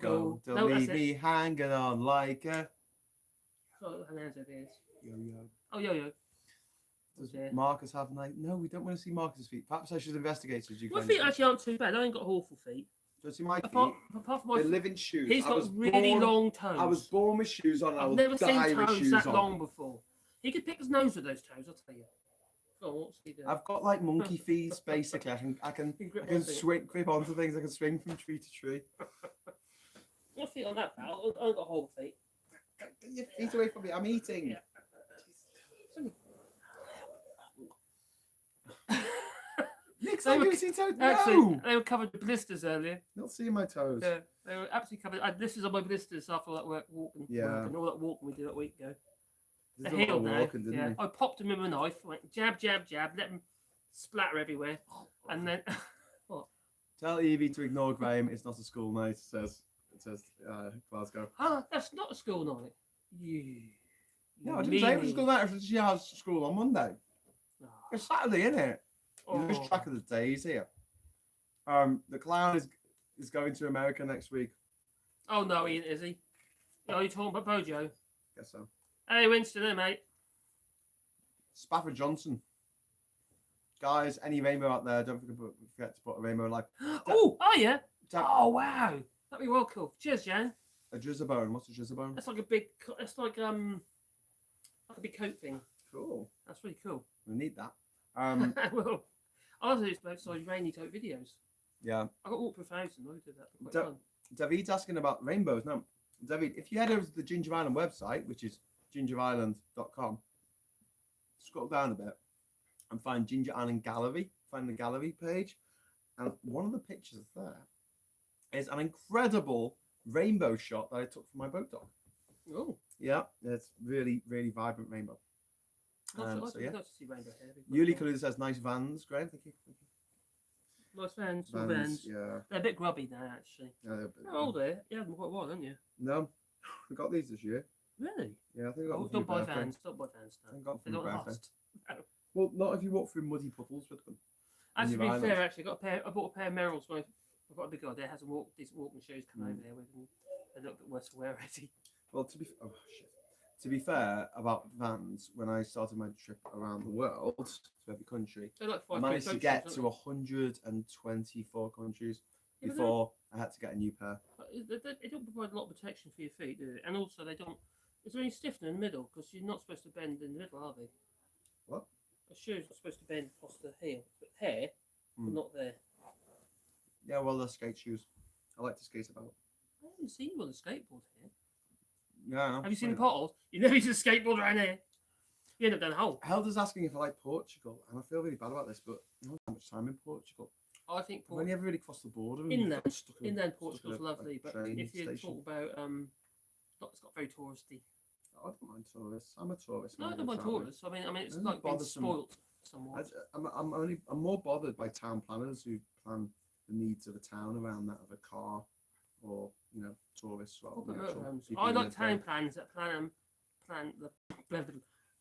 Don't No, leave that's me hanging on like a Oh, Hernando is. yo-yo. Oh, yo. Does Yeah. Marcus have night? No, we don't want to see Marcus's feet. Perhaps I should investigate his. My feet actually aren't too bad. I ain't got awful feet. Do you see my feet? Apart from my They feet, live in shoes. he's I got was really born- long toes. I was born with shoes on. And I I've will never seen die with toes shoes that on. long before. He could pick his nose with those toes, I'll tell you. Go on, what's he doing? I've got like monkey feet, basically. I can grip onto things. I can swing from tree to tree. My feet on that pal. I've got whole feet. Get your feet away from me. I'm eating. Yeah. Nick's They like, were- you see toes? Actually, No! they were covered with blisters earlier. Not seeing my toes. Yeah, they were absolutely covered. I had blisters on my blisters after all that walking. Yeah. And all that walking we did that week ago. There's They're a lot healed of now. walking, didn't Yeah. we? I popped them with a knife, went jab, jab, jab, let them splatter everywhere. And then, Tell Evie to ignore Graham. It's not a school night. It says Glasgow. that's not a school night. You. No, I didn't say it was a school night. She has school on Monday. Oh. It's Saturday, isn't it? You lose Oh. track of the days here. The clown is going to America next week. Oh, no, Ian, is he? Oh, you're talking about Bojo? Guess so. Hey, Winston, hey, mate. Spafford Johnson. Guys, any rainbow out there, don't forget to put a rainbow like Oh, yeah. Jack- Oh, wow. That'd be well cool. Cheers, Jan. a drizzabone. What's a drizzabone? That's like a big, it's like a big coat thing. Cool. That's really cool. We need that. Well, I also do both sides rainy type videos. Yeah. I got Walk 1000. I did that. Quite Da- fun. David's asking about rainbows. Now, David, if you head over to the Ginger Island website, which is gingerisland.com, scroll down a bit and find Ginger Island Gallery. Find the gallery page. And one of the pictures there is an incredible rainbow shot that I took from my boat dock. Oh, Yeah, it's really, really vibrant rainbow. So yeah. Nice to see rainbow here. Yuli Kalu says nice vans. Great, thank you. Nice fans, small vans. Yeah. They're a bit grubby now, actually. How old are you? You had them quite a while, haven't you? No, we got these this year. Really? Yeah, I think I got Oh, them for don't buy your birthday. vans. Don't buy vans now. I got They them for don't your birthday. last. Well, not if you walk through muddy puddles with them. Actually, to your be island. fair, actually, I bought a pair of Merrills. I've got a big guy there. Has some decent walking shoes come over there with them. They're a little bit worse for wear already. Well, to be fair about vans, when I started my trip around the world to every country, They're like I 5 managed to quid get boat to shoes, 124 countries Yeah, but before I had to get a new pair. aren't they? They don't provide a lot of protection for your feet, do they? And also, they don't. Is there any stiffening in the middle? Because you're not supposed to bend in the middle, are they? What? A shoe's not supposed to bend across the heel, but here, but not there. Yeah, well, they're skate shoes. I like to skate about. I haven't seen you on a skateboard here. Yeah. I know. Have you seen the potholes? You never used a skateboard around here. You end up down a hole. Helder's asking if I like Portugal, and I feel really bad about this, but I don't have much time in Portugal. I think I've only ever really crossed the border. and Inland, got stuck in- inland stuck in Portugal's a, lovely, but train if you station. talk about it's got very touristy. I don't mind tourists. I'm a tourist. No, I man, don't mind traveling. tourists. I mean, it's Doesn't like being bother some- spoilt somewhat. I'm more bothered by town planners who plan the needs of a town around that of a car or tourists. Rather than Corporate actual motorhomes. people I who like live town there. plans that plan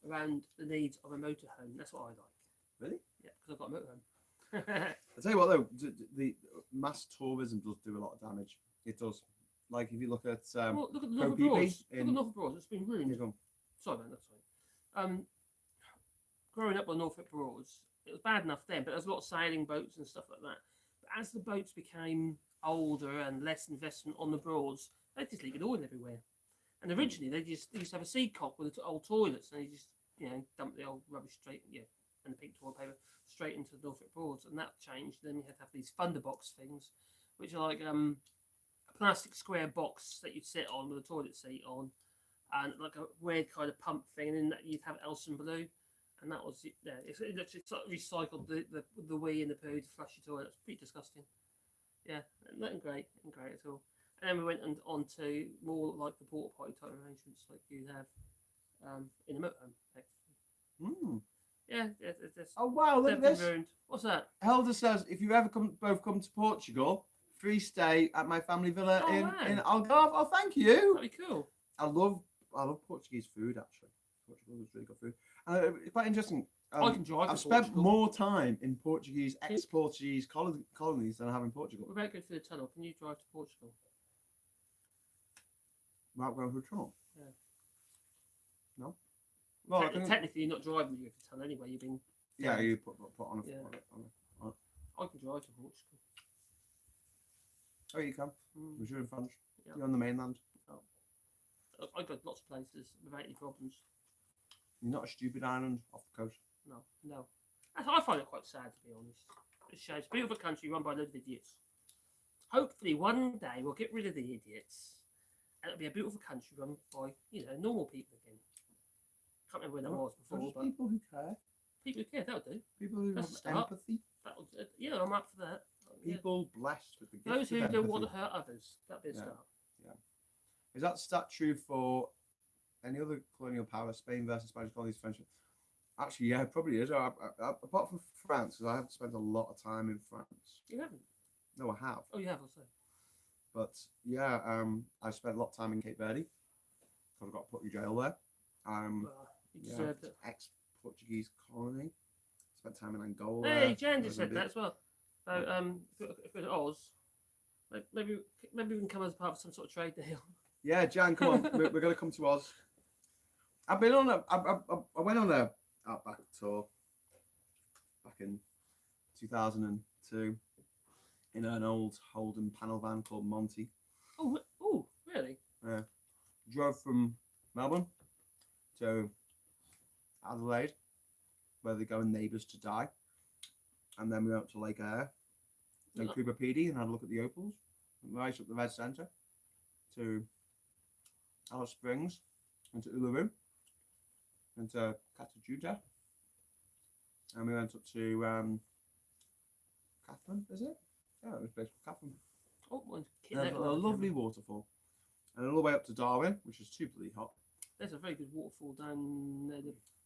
around the needs of a motorhome. That's what I like. Really? Yeah, because I've got a motorhome. I tell you what though, the mass tourism does do a lot of damage. It does. Like if you look at Well, look at the North Pro PP Broads. Look in- at North Broads. It's been ruined. here you go. Sorry, man, that's fine. Growing up on Norfolk Broads, it was bad enough then, but there's a lot of sailing boats and stuff like that. But as the boats became older and less investment on the Broads, they just leave it oil everywhere. And originally, they used to have a sea cock with old toilets, and they just, dump the old rubbish straight, and the pink toilet paper straight into the Norfolk Broads, and that changed. Then you had to have these thunderbox things, which are like a plastic square box that you'd sit on with a toilet seat on, and like a weird kind of pump thing, and then you'd have Elson Blue, and that was it's sort of recycled the wee and the poo to flush your toilet. It's pretty disgusting. Yeah, nothing great at all. And then we went on to more like the porta potty type arrangements like you have in a motorhome. Mm. Yeah, Oh wow, look they've at been this. ruined. What's that? Helder says, if you ever both come to Portugal, free stay at my family villa Oh, in wow. Algarve. Oh, thank you. That'd be cool. I love Portuguese food actually. Portugal is really good food. It's quite interesting. I can drive. I've to spent Portugal. more time in Portuguese, ex-Portuguese colonies than I have in Portugal. We're very good for the tunnel. Can you drive to Portugal? Without going through a tunnel. Yeah. No. Well, I can, Technically, you're not driving you the tunnel anyway. You've been. yeah, you put on a. Yeah. On a I can drive to Portugal. oh, you can. Mm. Was you in France? Yeah. You're on the mainland. I got lots of places without any problems. You're not a stupid island off the coast. No. I find it quite sad, to be honest. It shows a beautiful country run by loads of idiots. Hopefully, one day we'll get rid of the idiots, and it'll be a beautiful country run by normal people again. Can't remember when that was before, Just but people who care. people who care, that'll do. People who That's have a start. empathy. I'm up for that. Yeah. People blessed with the gift Those who of don't want to empathy. hurt others, that'll be a Yeah. start. Is that stat true for any other colonial power? Spain versus Spanish colonies, French? Actually, yeah, it probably is. Apart from France, because I have spent a lot of time in France. You haven't? No, I have. Oh, you have also. But yeah, I spent a lot of time in Cape Verde. So I got put in jail there. You Yeah, deserved it. ex-Portuguese colony. Spent time in Angola. Hey, Jan just said Mozambique. that as well. So, if we're at Oz, maybe we can come as part of some sort of trade deal. Yeah, Jan, come on. We're going to come to Oz. I've been on I went on a Outback tour back in 2002 in an old Holden panel van called Monty. Oh, really? Drove from Melbourne to Adelaide, where they go in Neighbours to Die. And then we went to Lake Eyre, then Yeah. Cooper PD and had a look at the opals, right up the Red Centre to Alice Springs, and to Uluru, and to Jinja. And we went up to Catherine, is it? Yeah, it was based on Catherine. Oh, mine's And a lovely waterfall. And all the way up to Darwin, which is too bloody hot. There's a very good waterfall down there.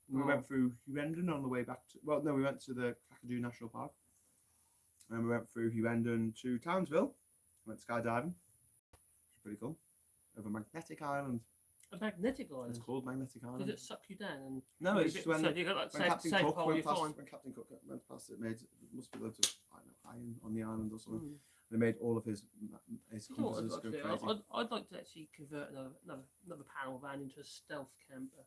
We Oh. went through Huendon on the way back to, well, no, we went to the Kakadu National Park. And we went through Huendon to Townsville. Went skydiving. Which was pretty cool. Over Magnetic Island. A magnetic island. It's called Magnetic Does Island. it suck you down? And No, it's you when, so you got like when safe, Captain safe Cook hole, went you're past, fine. when Captain Cook went past, it made, must be loads of, I don't know, iron on the island or something. Mm. They made all of his You know what compasses I'd go like to crazy. do? I'd like to actually convert another panel van into a stealth camper.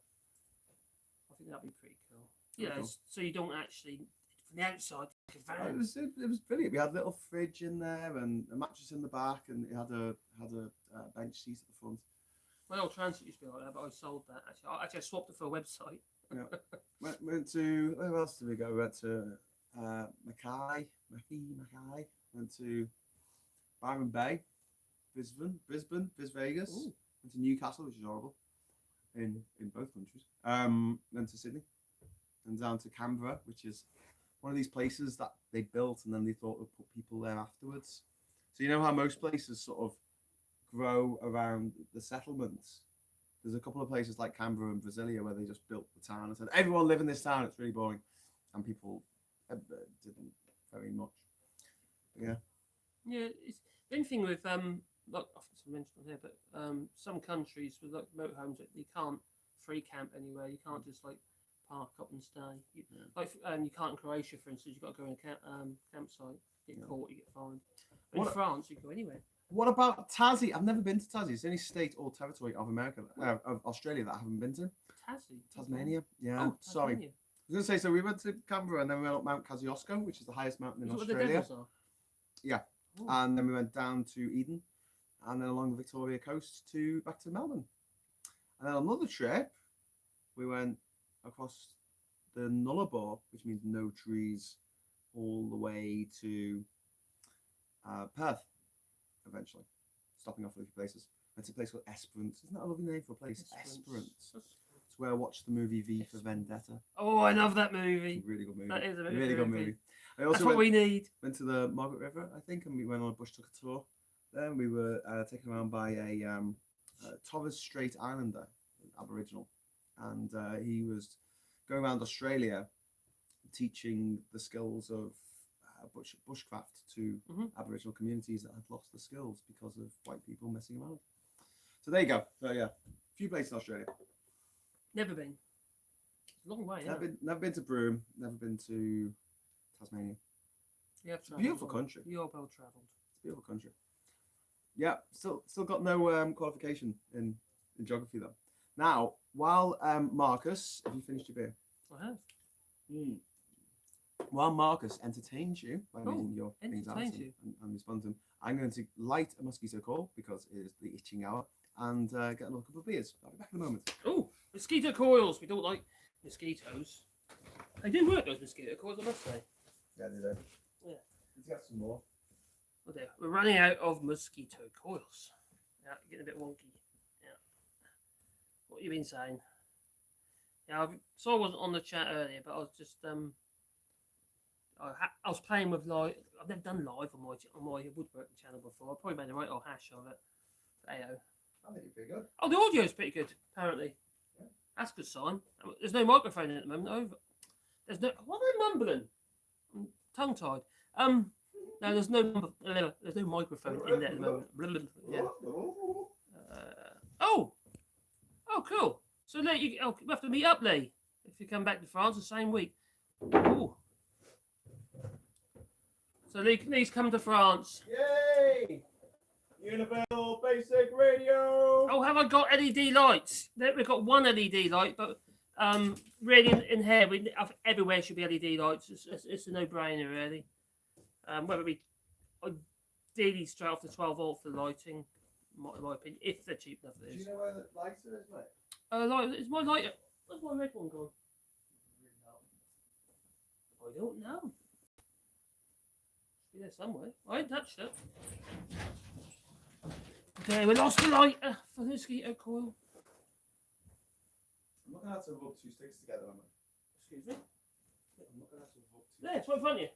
I think that'd be pretty cool. Pretty cool. So you don't actually from the outside like a Oh, van. it was brilliant. We had a little fridge in there and a mattress in the back, and it had a bench seat at the front. My old transit used to be like that, but I sold that. Actually, I swapped it for a website. Went to, where else did we go? We went to Mackay. Went to Byron Bay, Brisbane, Vis Vegas. Ooh. Went to Newcastle, which is horrible in both countries. Went to Sydney and down to Canberra, which is one of these places that they built and then they thought they'd put people there afterwards. So you know how most places sort of grow around the settlements. There's a couple of places like Canberra and Brasilia where they just built the town and said, everyone live in this town, it's really boring. And people didn't very much. But yeah. Yeah, it's the only thing with like I think I mentioned on here, but some countries with like motorhomes, you can't free camp anywhere. You can't just like park up and stay. You can't in Croatia, for instance. You've got to go in a campsite. Get Yeah. caught, you get fined. But in What- France, you can go anywhere. What about Tassie? I've never been to Tassie. It's the only state or territory of America, of Australia that I haven't been to. Tasmania. Yeah. Oh, Sorry. Tasmania. I was going to say, so we went to Canberra and then we went up Mount Kosciuszko, which is the highest mountain in Is it where the Australia. devils are? Yeah. Oh. And then we went down to Eden and then along the Victoria coast back to Melbourne. And then on another trip, we went across the Nullarbor, which means no trees, all the way to Perth, eventually, stopping off at a few places. It's a place called Esperance. Isn't that a lovely name for a place? Esperance. It's where I watched the movie V for Vendetta. Oh, I love that movie. It's a really good movie. That is a really good movie. I That's also what we need. went to the Margaret River, I think, and we went on a bush tucker tour. Then we were taken around by a Torres Strait Islander, Aboriginal, and he was going around Australia teaching the skills of bushcraft to Aboriginal communities that had lost the skills because of white people messing around. So there you go. So yeah, a few places in Australia. Never been. It's a long way. Never been to Broome. Never been to Tasmania. Yeah, it's a beautiful country. You're well travelled. It's a beautiful country. Yeah, still got no qualification in geography though. Now, while Marcus, have you finished your beer? I have. While Marcus entertains you by reading your things out entertains you. and respond to them, I'm going to light a mosquito coil because it is the itching hour and get another couple of beers. I'll be back in a moment. Oh, mosquito coils. We don't like mosquitoes. They do work, those mosquito coils, I must say. Yeah, they do. Yeah. Let's get some more. Oh dear. We're running out of mosquito coils. Yeah, getting a bit wonky. Yeah. What have you been saying? Yeah, I wasn't on the chat earlier, but I was just I was playing with live. I've never done live on my woodworking channel before. I probably made a right old hash of it. But, I think you're pretty good. oh, the audio's pretty good, apparently. Yeah. That's a good sign. There's no microphone in at the moment. Over. There's no. What am I mumbling? I'm tongue tied. No, there's no microphone in there at the moment. Yeah. Oh, cool. So Lee, we have to meet up, Lee, if you come back to France the same week. Ooh. So Lee's come to France. Yay! Universal Basic Radio. Oh, have I got LED lights? We've got one LED light, but really in here, everywhere should be LED lights. It's a no-brainer, really. Whether it be ideally straight off the 12 volt for lighting, in my opinion, if they're cheap enough. Do you know where the lighter is, mate? Is my lighter? Where's my red one gone? I don't know. Should be there somewhere. I ain't touched it. Okay, we lost the lighter for the mosquito coil. I'm not going to have to rub two sticks together, am I? Excuse me? I'm not going to have to rub two. There, it's right in front of you.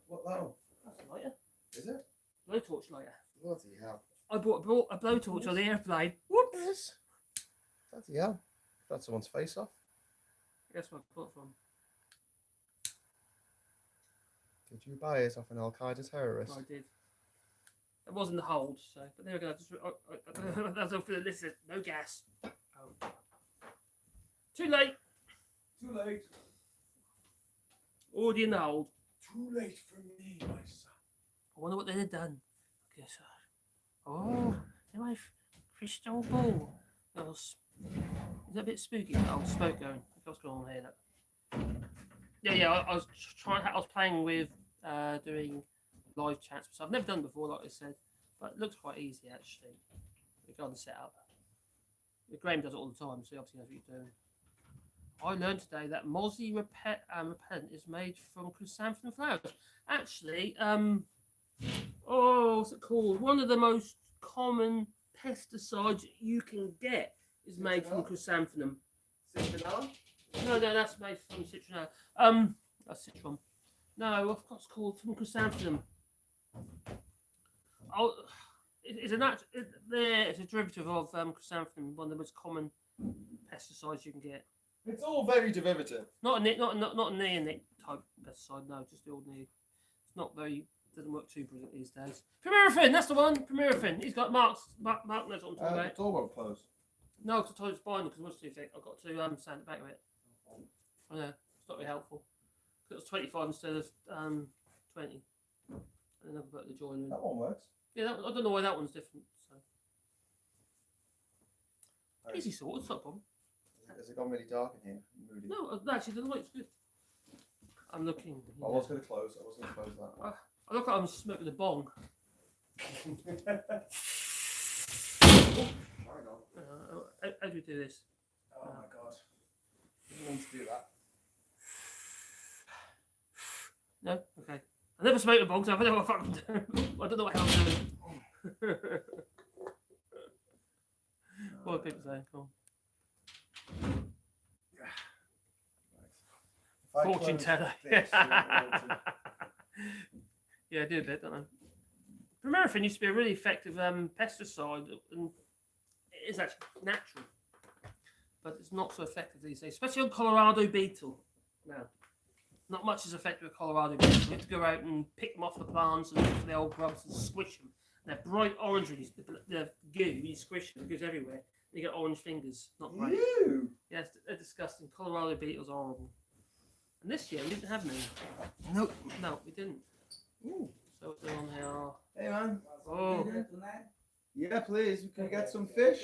What though? That's a lighter. Is it? Blowtorch lighter. Bloody hell. I brought a blowtorch on the airplane. Whoops. Bloody hell. That's someone's face off. Guess where I bought it from? Did you buy it off an Al Qaeda terrorist? I did. It wasn't the hold, so. But there we go. That's all for the listen. No gas. Oh. Too late. Too late. Already in the hold. Too late for me, my son. I wonder what they'd have done. Guess. Oh, in my crystal ball. Is that a bit spooky? Oh, smoke going. What's going on here? Look. Yeah. I was playing with doing live chats, so I've never done before, like I said, but it looks quite easy actually. Regarding the setup. Graham does it all the time, so he obviously knows what you're doing. I learned today that mozzie repellent is made from chrysanthemum flowers. Actually, what's it called? One of the most common pesticides you can get is made from chrysanthemum. Citronella? No, that's made from citronella. That's citron. No, of course, it's called from chrysanthemum. Oh, it's a derivative of chrysanthemum, one of the most common pesticides you can get. It's all very derivative. Not a neonic type pesticide, no, just the ordinary. It's not very, doesn't work too brilliant these days. Primerafen, that's the one. Primerafen. He's got Mark knows what I'm talking about. The door won't close. No, because I told you it's fine because it was too thick. I've got to sand it back with it. I know, it's not very helpful. It was 25 instead of 20. And then I've got the join in. That one works. Yeah, I don't know why that one's different. So. Right. Easy sort, it's not a problem. Has it gone really dark in here? Moody. No, actually, the light's good. I'm looking. I was going to close. I was going to close that. I look like I'm smoking a bong. How do we do this? Oh my god. I didn't mean to do that. No? Okay. I never smoked a bong, so I don't know what I'm doing. I don't know what hell I'm doing. What do people say? Cool. Fortune teller. Yeah, I do a bit, don't I? Primerifen used to be a really effective pesticide, and it is actually natural, but it's not so effective these days, especially on Colorado beetle. No, not much is effective with Colorado beetle. You have to go out and pick them off the plants and look for the old grubs and squish them. They're bright orange, the goo, you squish them, it goes everywhere. You get orange fingers, not great. Ew. Yes, they're disgusting. Colorado beetles are horrible. And this year we didn't have any. Nope. No, we didn't. Ooh. So what's going on here? Hey man. Oh. Yeah, please. Can we get some fish?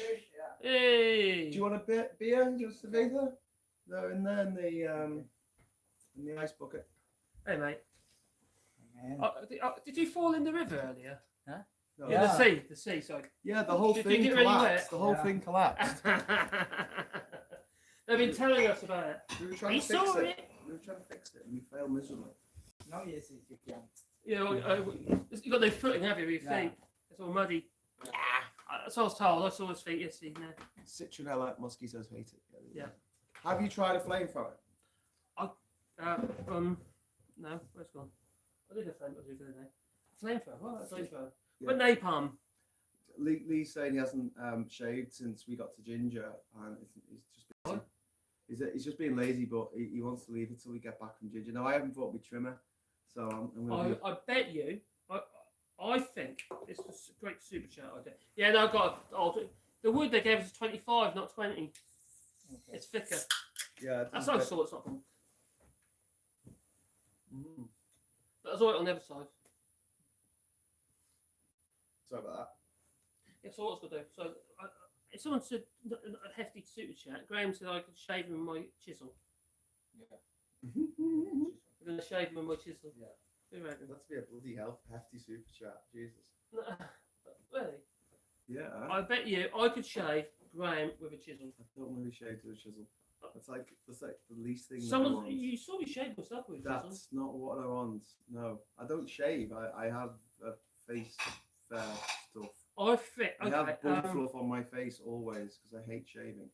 Hey! Do you want a bit beer? Just a Vita? They're in there in the ice bucket. Hey mate. Man. Did you fall in the river earlier? No. Yeah, Yeah. the sea, sorry. Yeah, the whole Did you thing get really collapsed. wet? The whole Yeah. thing collapsed. They've been telling us about it. We were trying We to fix saw it. it. We were trying to fix it and we failed miserably. No, yes, you can. Yeah, well, you've got no footing, have you, with your Yeah. feet? It's all muddy. That's what I was told. I saw his feet yesterday. No. Citronella mosquitoes hate it. Yeah. Have you tried a flamethrower? No, where's it gone? I did a flamethrower the other day. Flamethrower? What? A flamethrower? Yeah. But napalm. Lee's saying he hasn't shaved since we got to Jinja, and he's just being lazy, but he wants to leave it till we get back from Jinja. Now I haven't bought my trimmer, so I'm gonna. I bet you. I think it's a great super chat idea. Yeah, no, I've got the wood they gave us is 25, not 20. Okay. It's thicker. Yeah, That's how I saw it's not from. But I saw it on the other side. Sorry about that. Yeah, so what's gonna do? So if someone said a hefty super chat, Graham said I could shave him with my chisel. Yeah. I'm gonna shave him with my chisel. Yeah. Who reckon? That's be a bloody hefty super chat. Jesus. Really? Yeah. I bet you I could shave Graham with a chisel. I don't really shave with a chisel. That's like the least thing. Someone, you saw me shave myself with a chisel. That's not what I want. No, I don't shave. I have a face stuff. I fit. I Okay. have bum fluff on my face always because I hate shaving.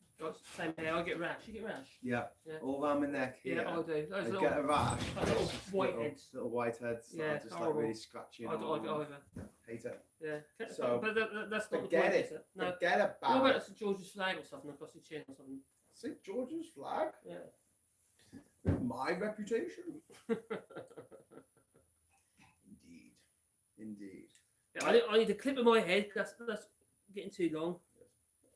Same here. I get rash. You get rash. Yeah. Yeah. All around my neck here. Yeah, I do. Those I little, get a rash. like little white little, heads. Little white heads. That Yeah, are just like horrible. really scratchy. I And get either. hate it. Yeah. So, but that's not the Forget point, it. is it? No. Forget What about about it. St George's flag or something across your chin or something? St George's flag. Yeah. With my reputation. Indeed. Yeah, I need to clip in my head. That's getting too long.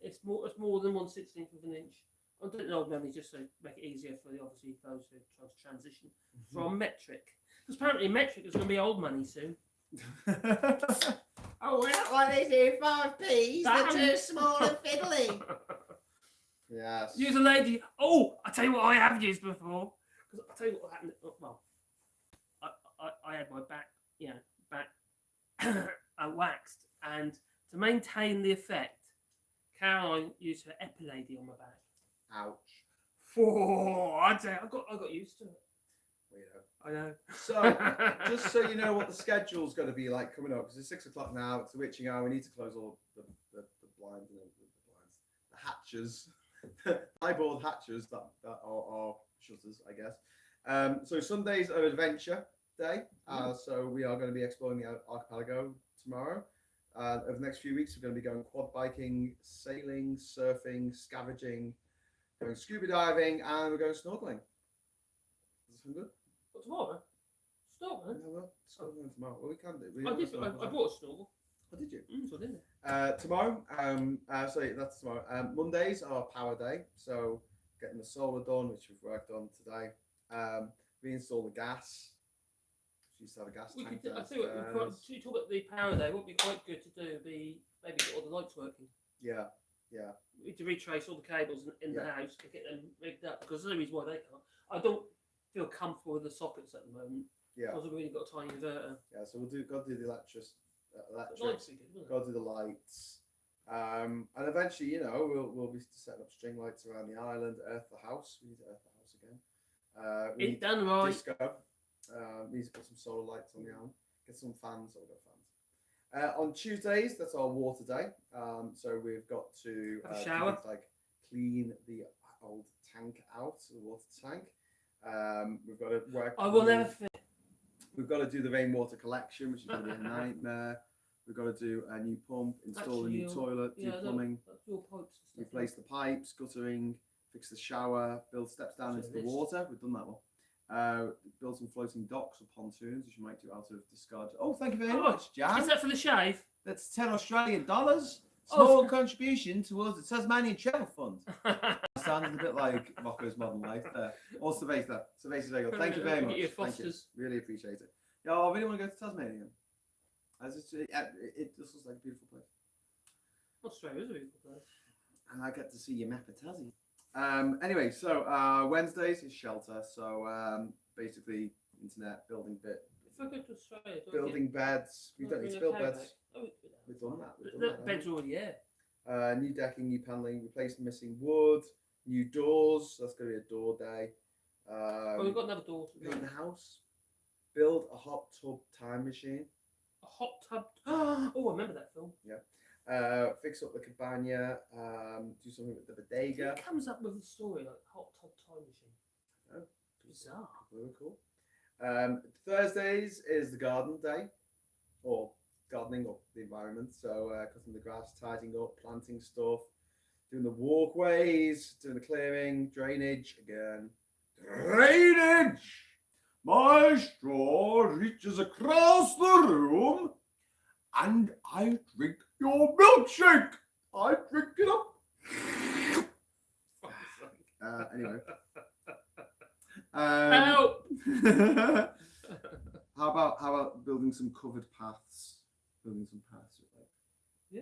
It's more than 1/16 of an inch. I'm doing an old memory just to make it easier for obviously those who try to transition from metric. Because apparently metric is going to be old money soon. Oh, we're not one of these here 5p's. They're Damn. too small and fiddly. Yes. Use a lady. Oh, I tell you what I have used before. Because I tell you what happened. Well, I had my back, waxed, and to maintain the effect, Caroline used her Epilady on my back. Ouch. Oh, I tell you, I got used to it. Weirdo. I know. So, just so you know what the schedule's going to be like coming up, because it's 6 o'clock now, it's the witching hour, we need to close all the blinds, the hatches, eyeball hatches that are shutters, I guess. So Sunday's an adventure day, so we are going to be exploring the archipelago tomorrow. Over the next few weeks, we're going to be going quad biking, sailing, surfing, scavenging, going scuba diving, and we're going snorkeling. Does that sound good? What, tomorrow? Snorkeling? Yeah, well, snorkeling tomorrow. Well, we can do. I brought a snorkel. Oh, did you? So didn't I? Tomorrow, sorry, that's tomorrow. Mondays are power day, so getting the solar done, which we've worked on today. Reinstall the gas, used to have a gas We tank could. I tell you what. To talk about the power day, what would be quite good to do would be maybe get all the lights working. Yeah. We need to retrace all the cables in the Yeah. house and get them rigged up because there's a reason why they can't. I don't feel comfortable with the sockets at the moment Yeah. because we've really got a tiny inverter. Yeah. So got to do the electrics. Lights would be good, wouldn't it? Got to do the lights. And eventually, you know, we'll be setting up string lights around the island, earth the house. We need to earth the house again. We It need done right. disco. We need to put some solar lights on the island. Get some fans. I'll get fans. On Tuesdays, that's our water day. So we've got to Have a do shower. things like clean the old tank out, the water tank. We've got to work. I will through- never fit. We've got to do the rainwater collection, which is going to be a nightmare. We've got to do a new pump, install a new Actually, toilet, do plumbing, That's your pipes and stuff. replace the pipes, guttering, fix the shower, build steps down into the List. water. We've done that one. Build some floating docks or pontoons, which you might do out of discard. Oh, thank you very Oh, much, Is Jan. that for the shave? That's $10 Australian. Oh, Small contribution towards the Tasmanian Travel Fund. Sounded a bit like Rocco's Modern Life there. Or Cerveza. Cerveza's very good. Thank you very Get much. your Thank you. Fosters. Really appreciate it. Yeah, I really want to go to Tasmania. As it just looks like a beautiful place. Australia is a beautiful place. And I get to see your map of Tassie. Anyway, so Wednesdays is shelter. So basically, internet, building If I go to Australia, do I building beds. We get- don't need to bring a build cave beds. back? Oh, we do that. We've done that. We've done The that, bed's haven't already there. we? New decking, new paneling, replace missing wood, new doors. That's going to be a door day. Well, we've got another door. Paint the house. Build a hot tub time machine. A hot tub. Oh, I remember that film. Fix up the cabana. Do something with the bodega. Who comes up with a story like hot tub time machine? Oh. Bizarre. Really cool. Thursdays is the garden day, or gardening or the environment. So cutting the grass, tidying up, planting stuff, doing the walkways, doing the clearing, drainage again. Drainage! My straw reaches across the room and I drink your milkshake. I drink it up. Anyway. Help! How about building some covered paths? Building some paths. Yeah.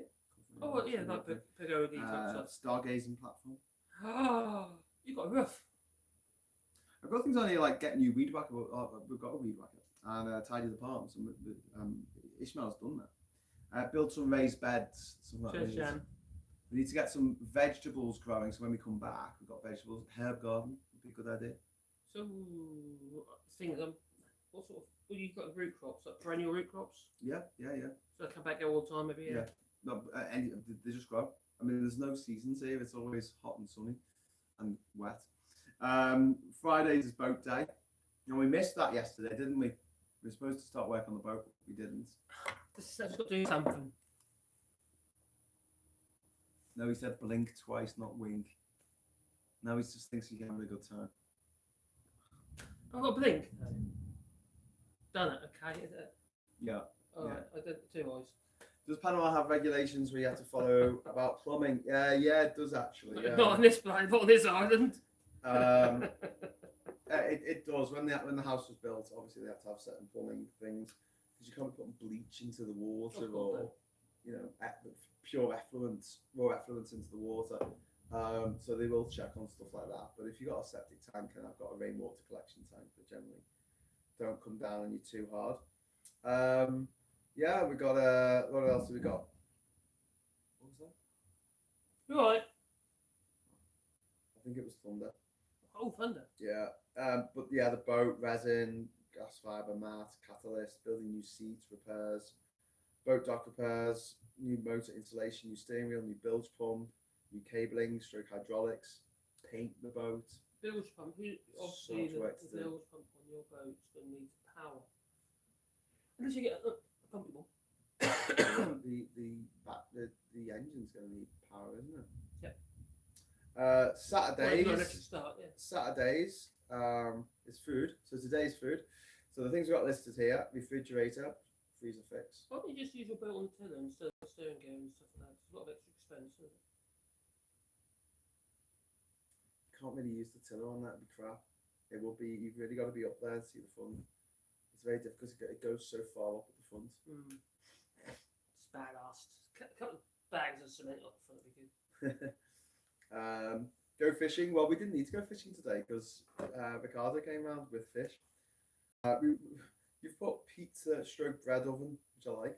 Covered Oh, well, yeah, paths, like okay. Pegodi type stuff. Stargazing platform. Oh, you got a roof. I've got things on here like get new weed whacker. We've got a weed whacker and tidy the palms. And Ishmael's done that. Build some raised beds. Something like Cheers, that. Jan. We need to get some vegetables growing. So when we come back, we've got vegetables. Herb garden would be a good idea. So, things, what sort of, well, you've got root crops, like perennial root crops. Yeah. So they come back all the time every year. Yeah. No, they just grow. I mean, there's no seasons here. It's always hot and sunny and wet. Fridays is boat day. And we missed that yesterday, didn't we? We were supposed to start work on the boat, but we didn't. This has got to do something. No, he said blink twice, not wink. Now he just thinks he can have a good time. I've got a blink. Done it, okay. Is it? Yeah. Alright, I did 2 eyes. Does Panama have regulations where you have to follow about plumbing? Yeah, it does actually. Yeah. Not on this plane, not on this island. It does. When the house was built, obviously they have to have certain plumbing things because you can't put bleach into the water or pure effluents, raw effluents into the water. So they will check on stuff like that. But if you've got a septic tank and I've got a rainwater collection tank, they generally don't come down on you too hard. We got what else have we got? What was that? Right. I think it was thunder. Oh, thunder. Yeah. But yeah, the boat, resin, gas fiber, mat, catalyst, building new seats, repairs, boat dock repairs, new motor installation, new steering wheel, new bilge pump, new cabling, stroke hydraulics, paint the boat. Bilge pump. So Obviously, much the work to do. bilge pump on your boat's going to need power. Unless you get a pumpy one. the engine's going to need power, isn't it? Yep. Saturdays. Well, electric start, yeah. Saturdays is food. So today's food. So the things we've got listed here: refrigerator, freezer fix. Why don't you just use your boat on the tiller instead of steering gear and stuff like that? It's a lot of extra expense, isn't it? Can't really use the tiller on that. It'd be crap. It will be. You've really got to be up there and see the fun. It's very difficult. It goes so far up at the front. It's badass. A couple of bags of cement up the front would be good. Go fishing. Well, we didn't need to go fishing today because Ricardo came round with fish. You've put pizza stroke bread oven, which I like.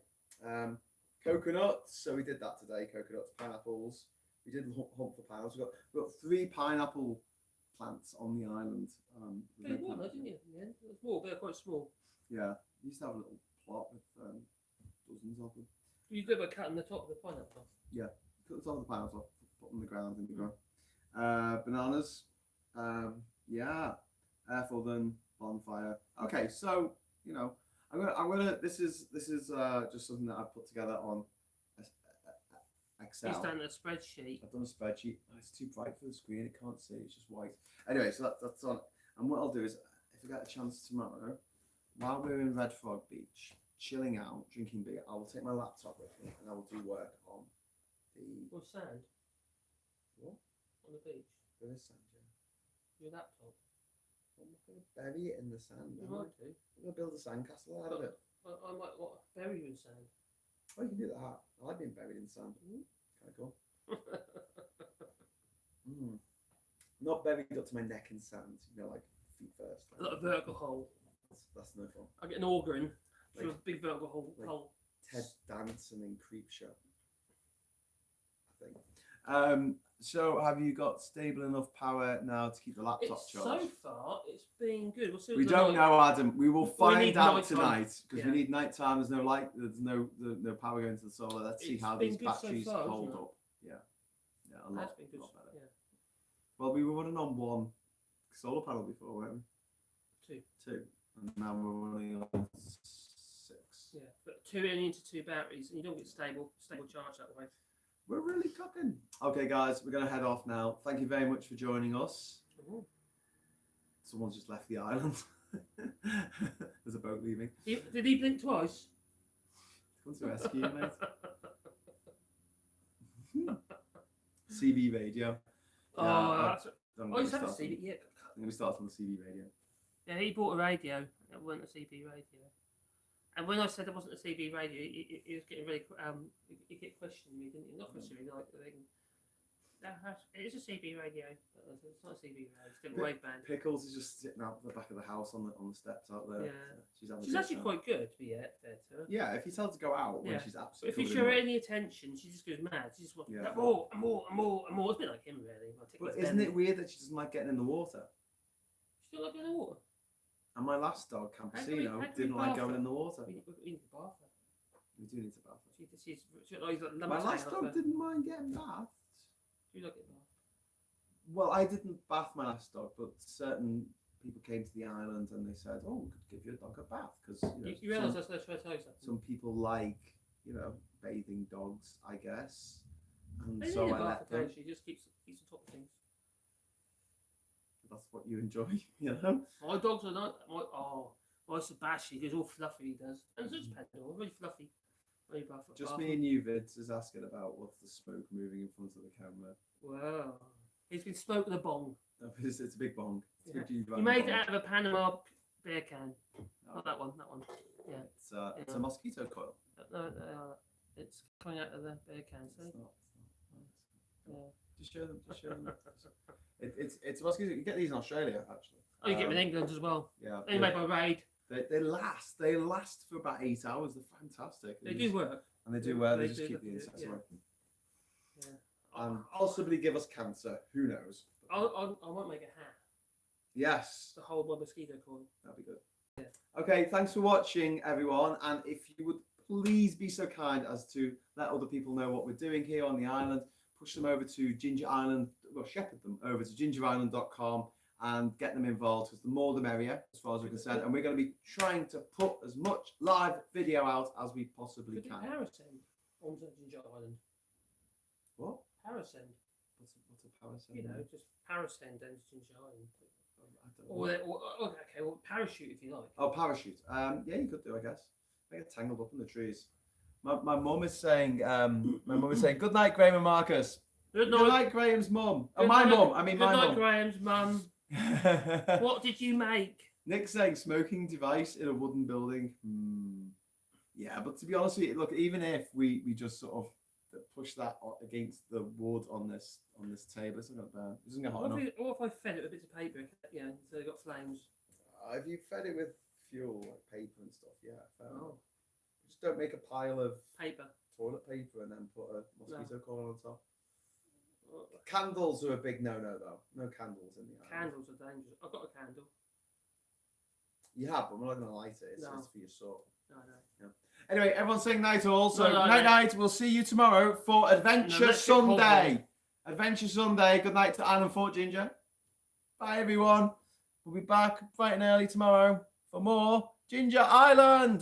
Coconuts. So we did that today. Coconuts, pineapples. We did hunt for pineapples. We got 3 pineapple plants on the island. You won, didn't you? Yeah, it was small, they're quite small. Yeah, we used to have a little plot with dozens of them. You did a cut in the top of the pineapple. Yeah, cut the top of the pineapple off, put them on the ground in the ground. Bananas. Yeah, airful then bonfire. Okay, so you know, I'm gonna. This is just something that I've put together on Excel. He's done a spreadsheet. I've done a spreadsheet. Oh, it's too bright for the screen. It can't see. It's just white. Anyway, so that's on. And what I'll do is, if I get a chance tomorrow, while we're in Red Frog Beach, chilling out, drinking beer, I will take my laptop with me and I will do work on the. Or sand. What? On the beach. There is sand, yeah. Your laptop. I'm not going to bury it in the sand. You am I? might do. I'm going to build a sandcastle out of it. I might bury you in sand. Oh, you can do that. I like being buried in sand. Kind of cool. Not buried up to my neck in sand. You know, like feet first. A lot of vertical hole. That's no fun. I get an organ through Like- a big vertical hole. like- hole. Ted Danson in Creepshow, I think. So have you got stable enough power now to keep the laptop It's charged? so far, it's been good. We'll see what We the don't night- know, Adam. We will We find need out nighttime. tonight because Yeah. we need nighttime. There's no light. There's no power going to the solar. Let's see It's how been these good so batteries far, hold hasn't it? up. Yeah, yeah, a It has lot, been good. lot better. Yeah. Well, we were running on 1 solar panel before, weren't we? 2. 2, and now we're running on 6. Yeah. But 2 into 2 batteries, and you don't get stable charge that way. We're really cooking. Okay, guys, we're going to head off now. Thank you very much for joining us. Ooh. Someone's just left the island. There's a boat leaving. Did he blink twice? Come to rescue you, mate. CB radio. Oh, Yeah, that's. I'm I gonna used to have a start- CB. Yeah. I'm going to start on the CB radio. Yeah, he bought a radio. It wasn't a CB radio. And when I said it wasn't a CB radio, he was getting really. He kept questioning me, didn't he? Not questioning me, like thinking, it is a CB radio. But it's not a CB radio. It's different waveband. Pickles is just sitting out the back of the house on the steps out there. Yeah. She's having a She's good actually time. quite good, to be fair to her. Yeah, if you tell her to go out when Yeah. she's But absolutely. if you covered show her in mud. any attention, she just goes mad. She just wants Yeah. more and more and more and more. It's a bit like him, really. But isn't it weird that she doesn't like getting in the water? She's not like in the water. And my last dog, How Campesino, can we didn't like bath going her? in the water. We need to bath her. We do need to bath her. She's like My last dog didn't mind getting bathed. Do you like it bath? Well, I didn't bath my last dog, but certain people came to the island and they said, "Oh, we could give your dog a bath," because You realise that's their first house. some people like bathing dogs, I guess, and They so need a I bath let them. occasionally. Just keeps on top of things. That's what you enjoy, you know. My dogs are not. My Sebastian goes all fluffy. He does, and so does Pendle. Really fluffy. Really bath. Just me and you, Vids, is asking about what's the smoke moving in front of the camera. Wow. He's been smoking a bong. It's a big bong. It's a Yeah. big Jinja He made bong. it out of a Panama beer can. Oh, Not that one. That one. Yeah. It's Yeah. a mosquito coil. No, it's coming out of the beer can. So It's not. yeah. Just show them. Just show them. It's a mosquito. You get these in Australia, actually. Oh, you get them in England as well. Yeah. They're made by Raid. They last. They last for about 8 hours. They're fantastic. They do work. And they do well. They They just do, keep the yeah. insects away. Yeah. And possibly give us cancer. Who knows? I might make a hat Yes, to hold my mosquito coil. that'd be good. Yeah. Okay, thanks for watching, everyone. And if you would please be so kind as to let other people know what we're doing here on the island, push them over to Ginger Island, well, shepherd them over to gingerisland.com and get them involved, because the more the merrier, as far as we're concerned. And we're going to be trying to put as much live video out as we possibly Could you can. parasend onto Ginger Island? What? Parasend. What's a parasite? You know, just parasend down to Ginger Island. I don't know. Okay, well, parachute if you like. Oh, parachute. Yeah, you could do, I guess. I get tangled up in the trees. My mum is saying, good night, Graham and Marcus. Good Good night. night, Graham's mum. Oh, Good my night. mum. I mean, Good my night, mum. Graham's mum. What did you make? Nick saying smoking device in a wooden building. Yeah, but to be honest with you, look, even if we just sort of push that against the wood on this table, it's not bad. It doesn't get hot enough. What if I fed it with bits of paper, so they got flames? If you fed it with fuel, like paper and stuff, yeah. Oh. Just don't make a pile of Paper. toilet paper and then put a mosquito coil on top. Oh, Candles are a big no-no, though. No candles in the house. candles are dangerous. I've got a candle. You have, but I'm not going to light it. It's No. just for your soul. No. Anyway, everyone's saying night all. So No, night. We'll see you tomorrow for Adventure let's get cold, Sunday. mate. Adventure Sunday. Good night to Anne and Fort Jinja. Bye, everyone. We'll be back bright and early tomorrow for more Jinja Island.